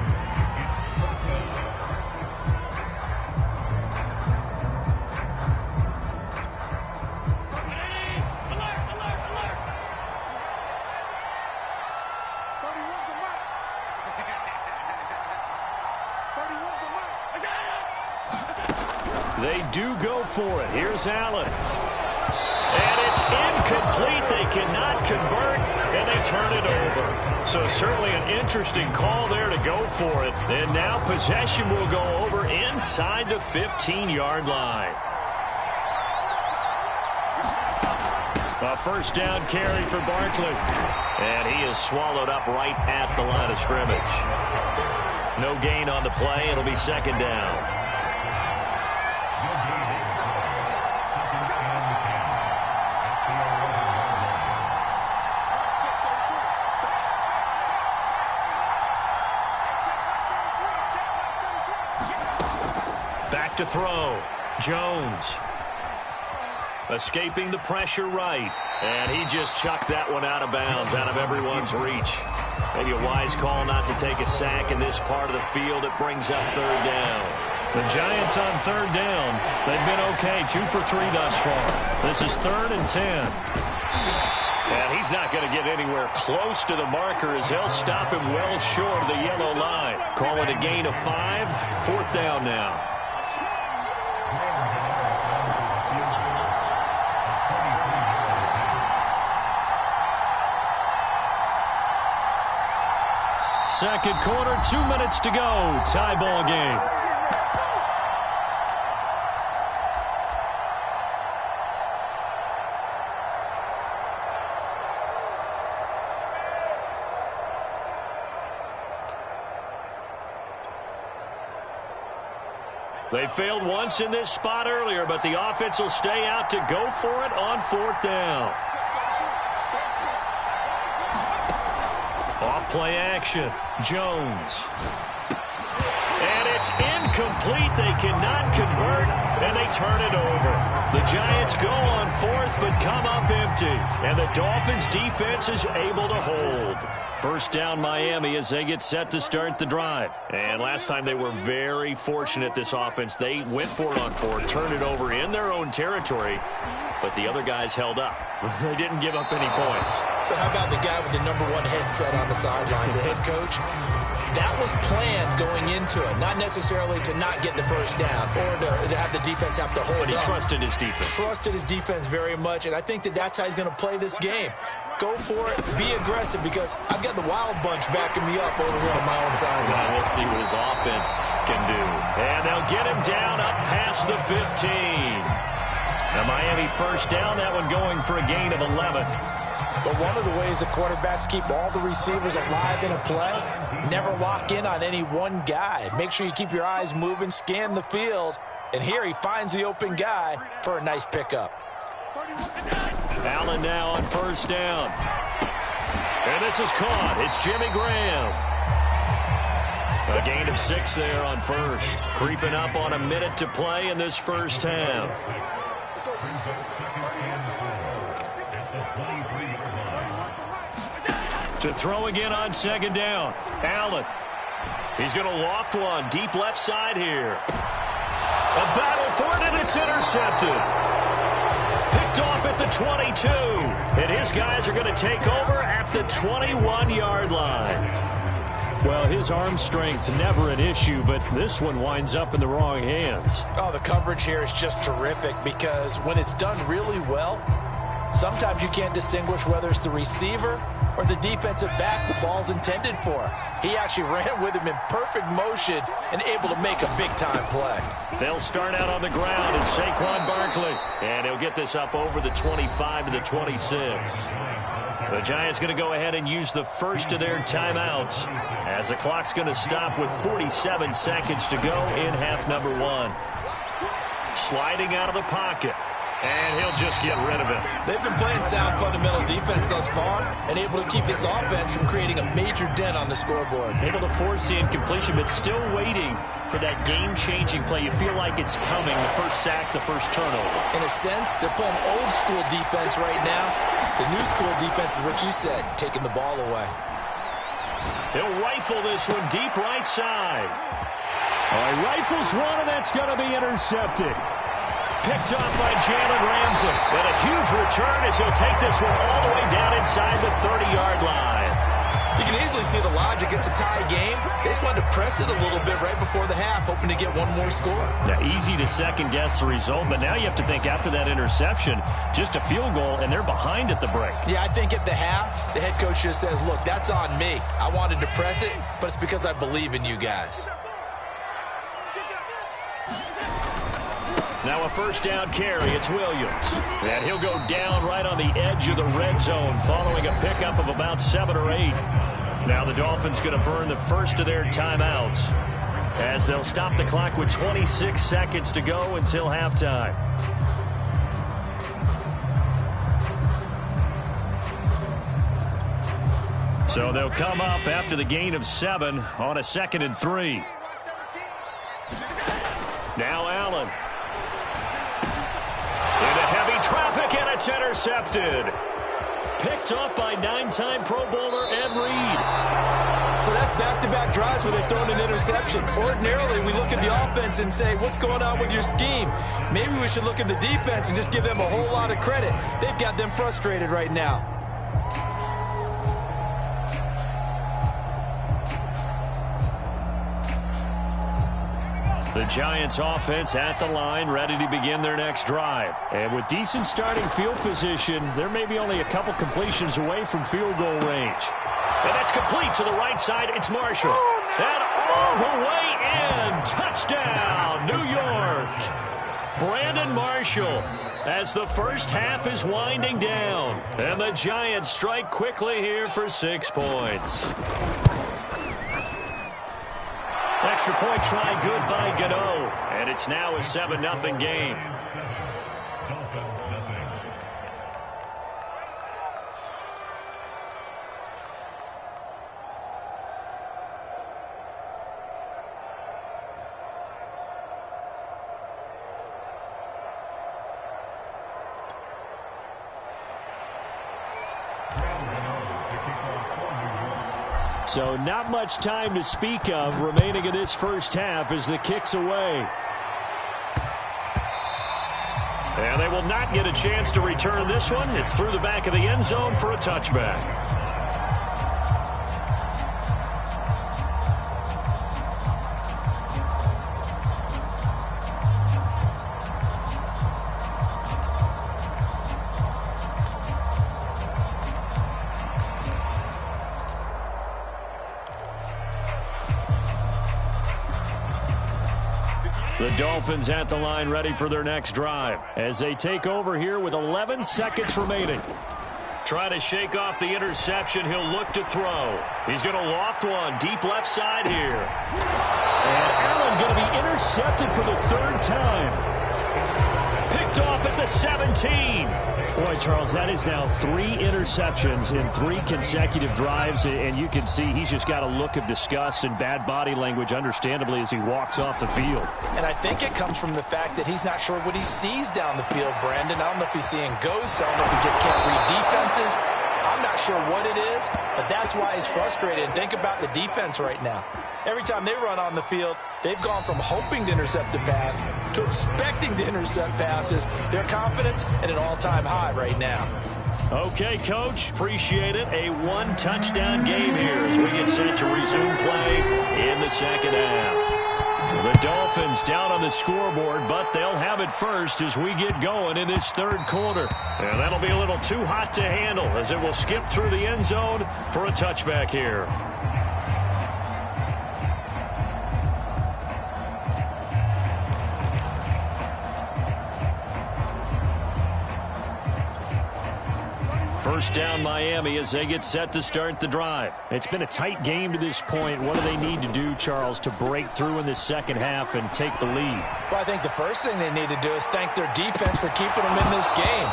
do go for it. Here's Allen. And it's incomplete. They cannot convert, and they turn it over. So certainly an interesting call there to go for it. And now possession will go over inside the 15-yard line. A first down carry for Barkley. And he is swallowed up right at the line of scrimmage. No gain on the play. It'll be second down. Back to throw. Jones. Escaping the pressure right. And he just chucked that one out of bounds, out of everyone's reach. Maybe a wise call not to take a sack in this part of the field. It brings up third down. The Giants on third down. They've been okay, 2 for 3 thus far. This is 3rd and 10. And he's not going to get anywhere close to the marker as they'll stop him well short of the yellow line. Call it a gain of 5. 4th down now. Second quarter, 2 minutes to go. Tie ball game. They failed once in this spot earlier, but the offense will stay out to go for it on 4th down. Off-play action. Jones. And it's incomplete. They cannot convert, and they turn it over. The Giants go on 4th, but come up empty. And the Dolphins' defense is able to hold. First down Miami as they get set to start the drive. And last time they were very fortunate, this offense. They went for it on 4th, turned it over in their own territory, but the other guys held up. They didn't give up any points. So how about the guy with the #1 headset on the sidelines, the head coach? That was planned going into it, not necessarily to not get the first down or to have the defense have to hold up. But he trusted his defense. Trusted his defense very much, and I think that's how he's going to play this game. Go for it, be aggressive, because I've got the wild bunch backing me up over here on my own side. Well, we'll see what his offense can do. And they'll get him down up past the 15. Now Miami first down, that one going for a gain of 11. But one of the ways the quarterbacks keep all the receivers alive in a play, never lock in on any one guy. Make sure you keep your eyes moving, scan the field, and here he finds the open guy for a nice pickup. Allen now on first down. And this is caught. It's Jimmy Graham. A gain of 6 there on first. Creeping up on a minute to play in this first half. To throw again on second down. Allen. He's going to loft one. Deep left side here. A battle for it, and it's intercepted. Picked off at the 22. And his guys are going to take over at the 21-yard line. Well, his arm strength never an issue, but this one winds up in the wrong hands. Oh, the coverage here is just terrific because when it's done really well, sometimes you can't distinguish whether it's the receiver or the defensive back the ball's intended for. He actually ran with him in perfect motion and able to make a big-time play. They'll start out on the ground, and Saquon Barkley. And he'll get this up over the 25 to the 26. The Giants going to go ahead and use the first of their timeouts as the clock's going to stop with 47 seconds to go in half number 1. Sliding out of the pocket. And he'll just get rid of it. They've been playing sound fundamental defense thus far and able to keep this offense from creating a major dent on the scoreboard. Able to force the incompletion, but still waiting for that game-changing play. You feel like it's coming, the first sack, the first turnover. In a sense, they're playing old-school defense right now. The new school defense is what you said, taking the ball away. He'll rifle this one deep right side. He rifles one, and that's going to be intercepted. Picked off by Jalen Ramsey. And a huge return as he'll take this one all the way down inside the 30-yard line. You can easily see the logic. It's a tie game. They just wanted to press it a little bit right before the half, hoping to get one more score. Now, easy to second-guess the result, but now you have to think after that interception, just a field goal, and they're behind at the break. Yeah, I think at the half, the head coach just says, look, that's on me. I wanted to press it, but it's because I believe in you guys. Now a first down carry, it's Williams. And he'll go down right on the edge of the red zone following a pickup of about 7 or 8. Now the Dolphins going to burn the first of their timeouts as they'll stop the clock with 26 seconds to go until halftime. So they'll come up after the gain of 7 on a 2nd and 3. Now Allen. Into heavy traffic, and it's intercepted. Picked up by 9-time Pro Bowler Ed Reed. So that's back-to-back drives where they've thrown an interception. Ordinarily, we look at the offense and say, what's going on with your scheme? Maybe we should look at the defense and just give them a whole lot of credit. They've got them frustrated right now. The Giants offense at the line, ready to begin their next drive. And with decent starting field position, they're maybe only a couple completions away from field goal range. And that's complete to the right side. It's Marshall. And all the way in. Touchdown, New York. Brandon Marshall as the first half is winding down. And the Giants strike quickly here for 6 points. Extra point try good by Gano. And it's now a 7-0 game. So not much time to speak of remaining in this first half as the kick's away. And they will not get a chance to return this one. It's through the back of the end zone for a touchback. The Dolphins at the line ready for their next drive as they take over here with 11 seconds remaining. Trying to shake off the interception. He'll look to throw. He's going to loft one deep left side here. And Allen going to be intercepted for the 3rd time. Picked off at the 17. Boy, Charles, that is now 3 interceptions in 3 consecutive drives, and you can see he's just got a look of disgust and bad body language, understandably, as he walks off the field. And I think it comes from the fact that he's not sure what he sees down the field, Brandon. I don't know if he's seeing ghosts. I don't know if he just can't read defenses. I'm not sure what it is, but that's why he's frustrated. And think about the defense right now. Every time they run on the field, they've gone from hoping to intercept a pass to expecting to intercept passes. Their confidence at an all-time high right now. Okay, Coach, appreciate it. A 1-touchdown game here as we get set to resume play in the second half. The Dolphins down on the scoreboard, but they'll have it first as we get going in this 3rd quarter. And that'll be a little too hot to handle as it will skip through the end zone for a touchback here. First down Miami as they get set to start the drive. It's been a tight game to this point. What do they need to do, Charles, to break through in this second half and take the lead? Well, I think the first thing they need to do is thank their defense for keeping them in this game.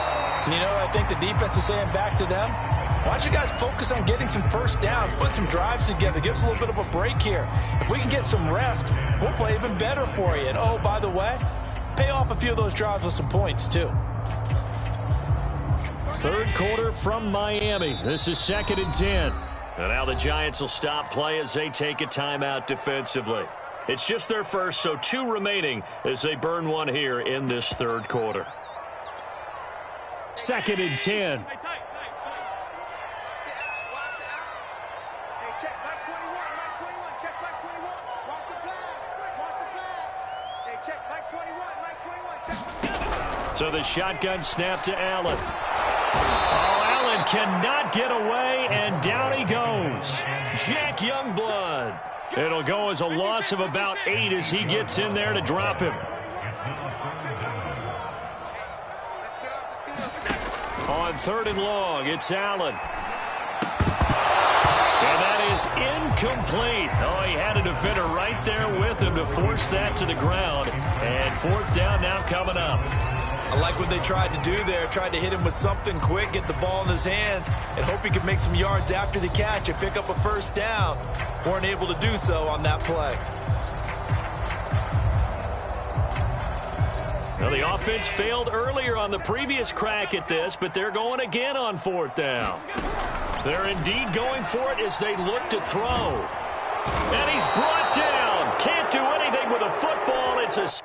And you know, I think the defense is saying back to them, why don't you guys focus on getting some first downs, put some drives together, give us a little bit of a break here. If we can get some rest, we'll play even better for you. And, oh, by the way, pay off a few of those drives with some points, too. 3rd quarter from Miami. This is 2nd and 10. And now the Giants will stop play as they take a timeout defensively. It's just their first, so 2 remaining as they burn one here in this 3rd quarter. 2nd and 10. check, Mike 21, Mike 21, check Mike 21. Watch the pass, watch the pass. Hey, check Mike 21, Mike 21, check Mike. So the shotgun snap to Allen. Oh, Allen cannot get away, and down he goes. Jack Youngblood. It'll go as a loss of about 8 as he gets in there to drop him. On 3rd and long, it's Allen. And that is incomplete. Oh, he had a defender right there with him to force that to the ground. And 4th down now coming up. I like what they tried to do there. Tried to hit him with something quick, get the ball in his hands, and hope he could make some yards after the catch and pick up a 1st down. Weren't able to do so on that play. Well, the offense failed earlier on the previous crack at this, but they're going again on 4th down. They're indeed going for it as they look to throw. And he's brought down. Can't do anything with a football. It's a...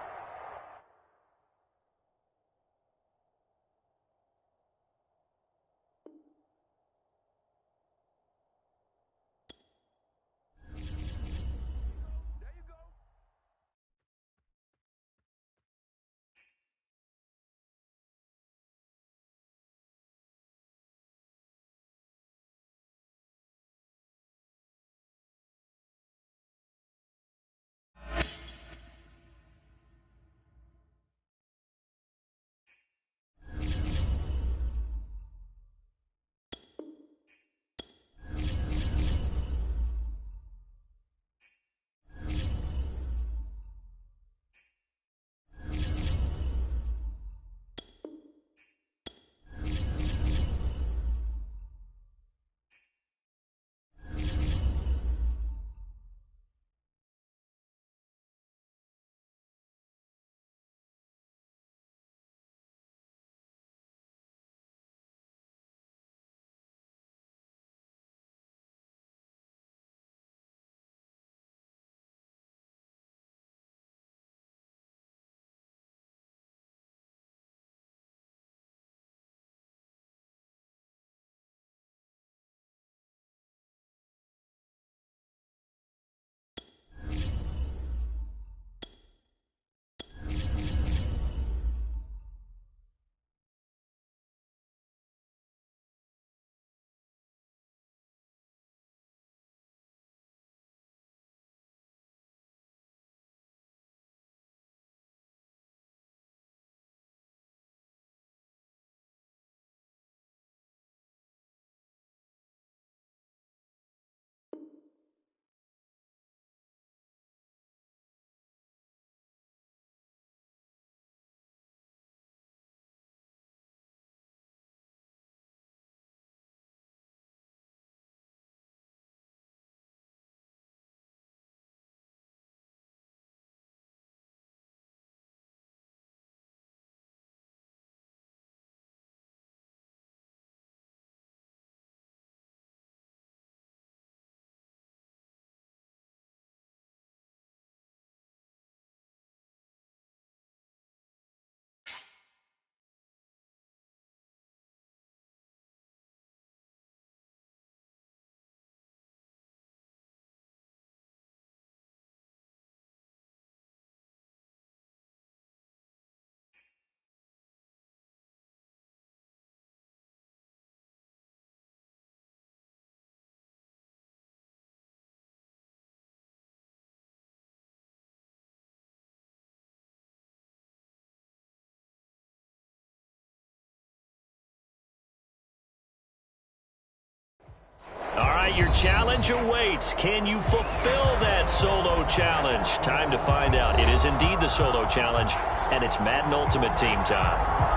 All right, your challenge awaits. Can you fulfill that solo challenge? Time to find out. It is indeed the solo challenge, and it's Madden Ultimate Team time.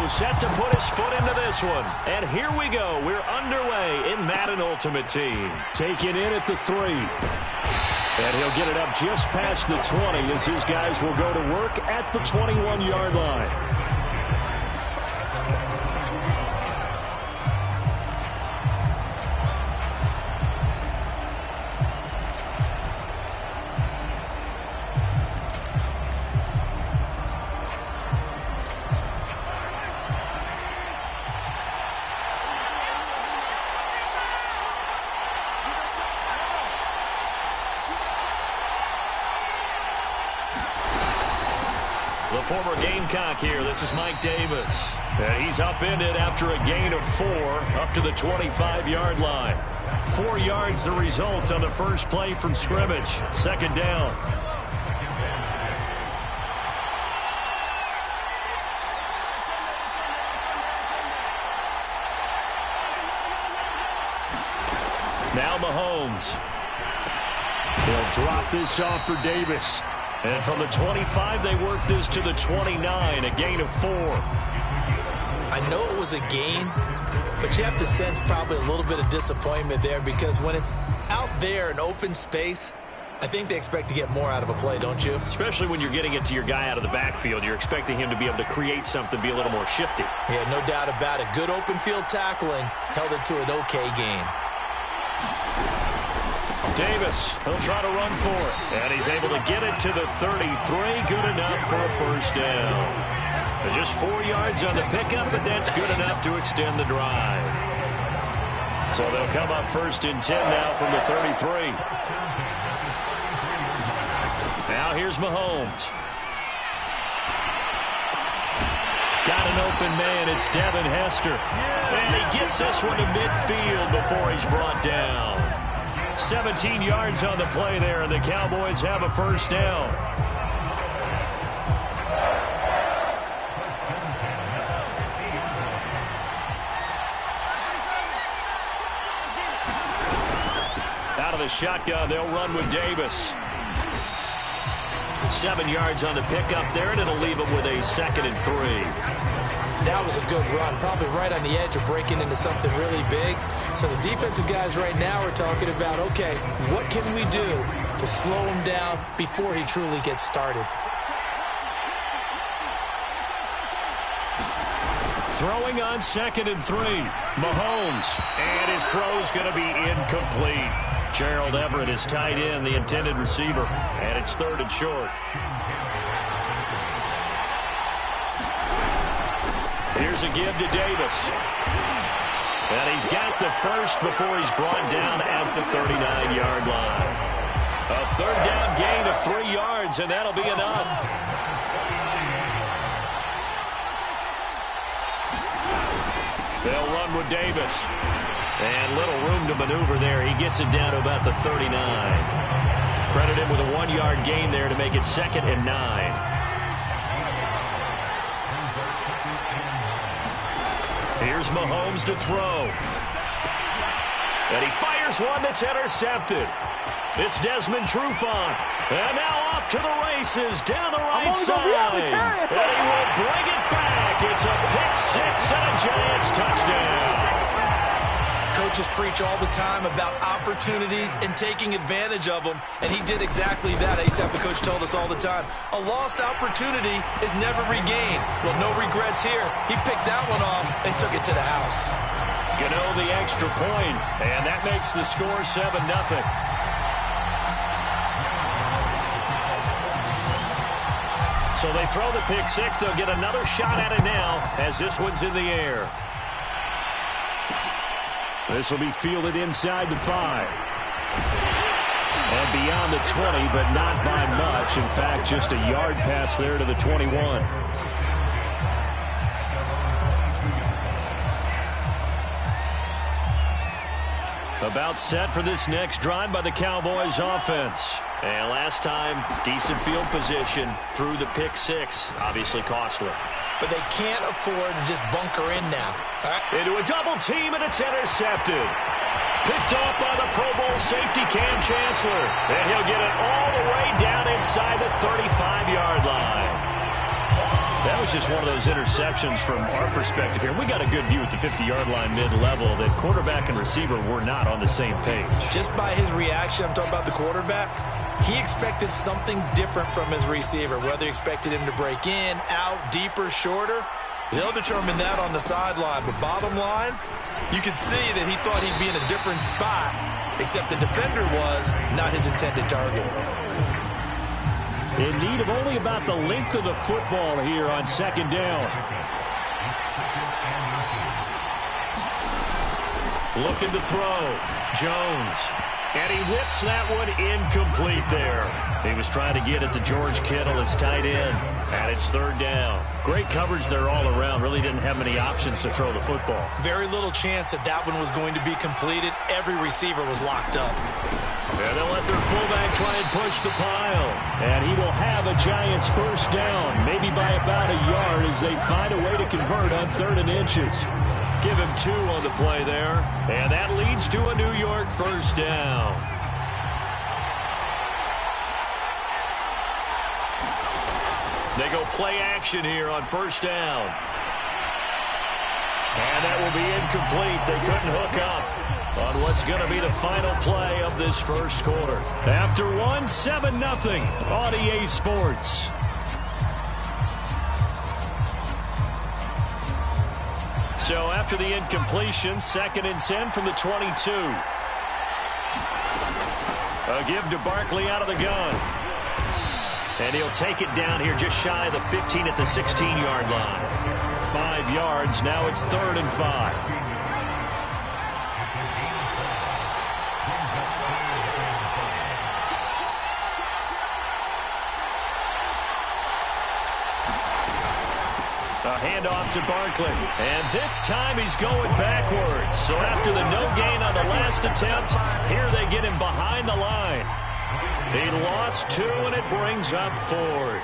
Set to this one. And here we go. We're underway in Madden Ultimate Team. Taken in at the 3. And he'll get it up just past the 20 as his guys will go to work at the 21-yard line. The former Gamecock here. This is Mike Davis. And he's upended after a gain of 4 up to the 25-yard line. 4 yards the result on the first play from scrimmage. Second down. Now Mahomes. He'll drop this off for Davis. And from the 25, they work this to the 29, a gain of 4. I know it was a gain, but you have to sense probably a little bit of disappointment there because when it's out there in open space, I think they expect to get more out of a play, don't you? Especially when you're getting it to your guy out of the backfield. You're expecting him to be able to create something, be a little more shifty. Yeah, no doubt about it. Good open field tackling held it to an okay gain. Davis, he'll try to run for it. And he's able to get it to the 33. Good enough for a first down. There's just 4 yards on the pickup, but that's good enough to extend the drive. So they'll come up first and 10 now from the 33. Now here's Mahomes. Got an open man. It's Devin Hester. And he gets this one to midfield before he's brought down. 17 yards on the play there, and the Cowboys have a first down. Out of the shotgun, they'll run with Davis. 7 yards on the pickup there, and it'll leave them with a 2nd and 3. That was a good run, probably right on the edge of breaking into something really big. So the defensive guys right now are talking about, okay, what can we do to slow him down before he truly gets started? Throwing on 2nd and 3. Mahomes, and his throw's going to be incomplete. Gerald Everett is tied in, the intended receiver, and it's 3rd and short. Here's a give to Davis. And he's got the first before he's brought down at the 39-yard line. A 3rd down gain of 3 yards, and that'll be enough. They'll run with Davis. And little room to maneuver there. He gets it down to about the 39. Credit him with a 1-yard gain there to make it 2nd and 9. Here's Mahomes to throw. And he fires one that's intercepted. It's Desmond Trufant. And now off to the races down the right side. And he will bring it back. It's a pick-6 and a Giants touchdown. Coaches preach all the time about opportunities and taking advantage of them, and he did exactly that. I used to have the coach told us all the time, a lost opportunity is never regained. Well, no regrets here. He picked that one off and took it to the house. Gano the extra point, and that makes the score 7-0. So they throw the pick-6. They'll get another shot at it now as this one's in the air. This will be fielded inside the 5. And beyond the 20, but not by much. In fact, just a yard pass there to the 21. About set for this next drive by the Cowboys offense. And last time, decent field position through the pick-6. Obviously costly. But they can't afford to just bunker in now. All right. Into a double team, and it's intercepted. Picked off by the Pro Bowl safety Cam Chancellor. And he'll get it all the way down inside the 35-yard line. That was just one of those interceptions from our perspective here. We got a good view at the 50-yard line mid-level that quarterback and receiver were not on the same page. Just by his reaction, I'm talking about the quarterback, he expected something different from his receiver, whether he expected him to break in, out, deeper, shorter. They'll determine that on the sideline. But bottom line, you could see that he thought he'd be in a different spot, except the defender was not his intended target. In need of only about the length of the football here on second down. Looking to throw. Jones. And he whips that one incomplete there. He was trying to get it to George Kittle, his tight end. And it's third down. Great coverage there all around. Really didn't have many options to throw the football. Very little chance that that one was going to be completed. Every receiver was locked up. And they'll let their fullback try and push the pile. And he will have a Giants first down, maybe by about a yard as they find a way to convert on 3rd and inches. Give him 2 on the play there. And that leads to a New York first down. They go play action here on first down. And that will be incomplete. They couldn't hook up on what's going to be the final play of this first quarter. After one, 7-0 on EA Sports. So after the incompletion, 2nd and 10 from the 22. A give to Barkley out of the gun. And he'll take it down here just shy of the 15 at the 16-yard line. 5 yards. Now it's 3rd and 5. A handoff to Barkley. And this time he's going backwards. So after the no gain on the last attempt, here they get him behind the line. He lost 2, and it brings up 4th.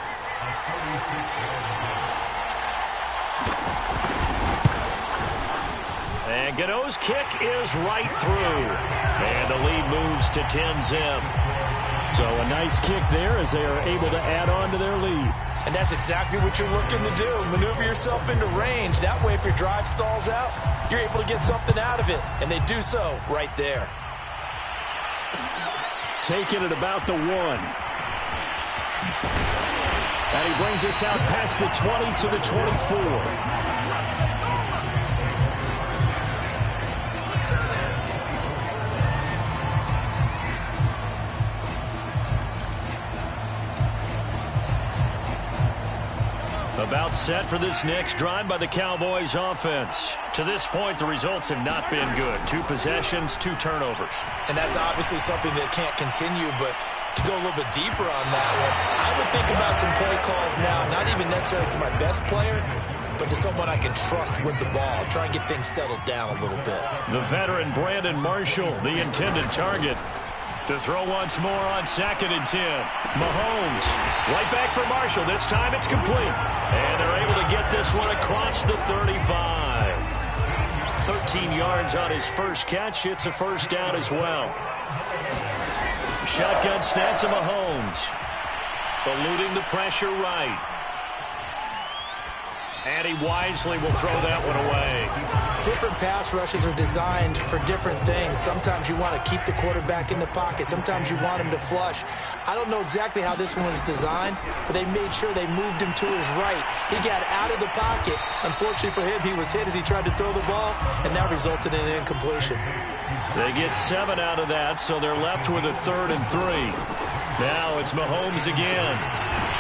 And Gano's kick is right through. And the lead moves to 10-zip. So a nice kick there as they are able to add on to their lead. And that's exactly what you're looking to do. Maneuver yourself into range. That way, if your drive stalls out, you're able to get something out of it. And they do so right there. Taking it about the 1. And he brings us out past the 20 to the 24. About set for this next drive by the Cowboys offense. To this point, the results have not been good. 2 possessions, 2 turnovers. And that's obviously something that can't continue, but to go a little bit deeper on that one, I would think about some play calls now, not even necessarily to my best player, but to someone I can trust with the ball. Try and get things settled down a little bit. The veteran Brandon Marshall, the intended target. To throw once more on 2nd and 10. Mahomes, right back for Marshall. This time it's complete. And they're able to get this one across the 35. 13 yards on his first catch. It's a first down as well. Shotgun snap to Mahomes. Eluding the pressure right. And he wisely will throw that one away. Different pass rushes are designed for different things. Sometimes you want to keep the quarterback in the pocket. Sometimes you want him to flush. I don't know exactly how this one was designed, but they made sure they moved him to his right. He got out of the pocket. Unfortunately for him, he was hit as he tried to throw the ball, and that resulted in an incompletion. They get 7 out of that, so they're left with a 3rd and 3. Now it's Mahomes again.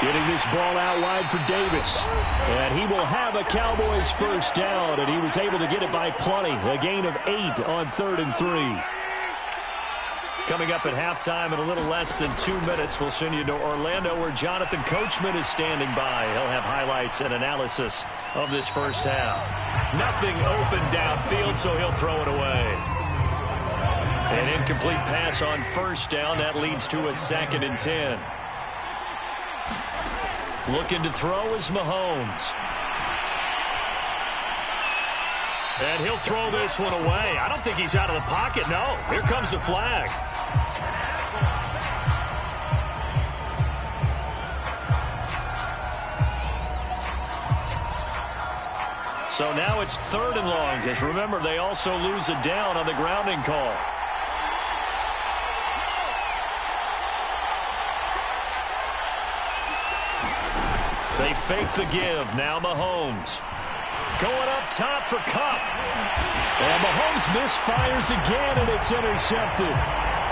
Getting this ball out wide for Davis. And he will have a Cowboys first down, and he was able to get it by plenty. A gain of 8 on 3rd and 3. Coming up at halftime in a little less than 2 minutes, we'll send you to Orlando where Jonathan Coachman is standing by. He'll have highlights and analysis of this first half. Nothing open downfield, so he'll throw it away. An incomplete pass on first down. That leads to a 2nd and 10. Looking to throw is Mahomes. And he'll throw this one away. I don't think he's out of the pocket. No, here comes the flag. So now it's 3rd and long, because remember, they also lose a down on the grounding call. They fake the give. Now Mahomes. Going up top for Kupp. And Mahomes misfires again, and it's intercepted.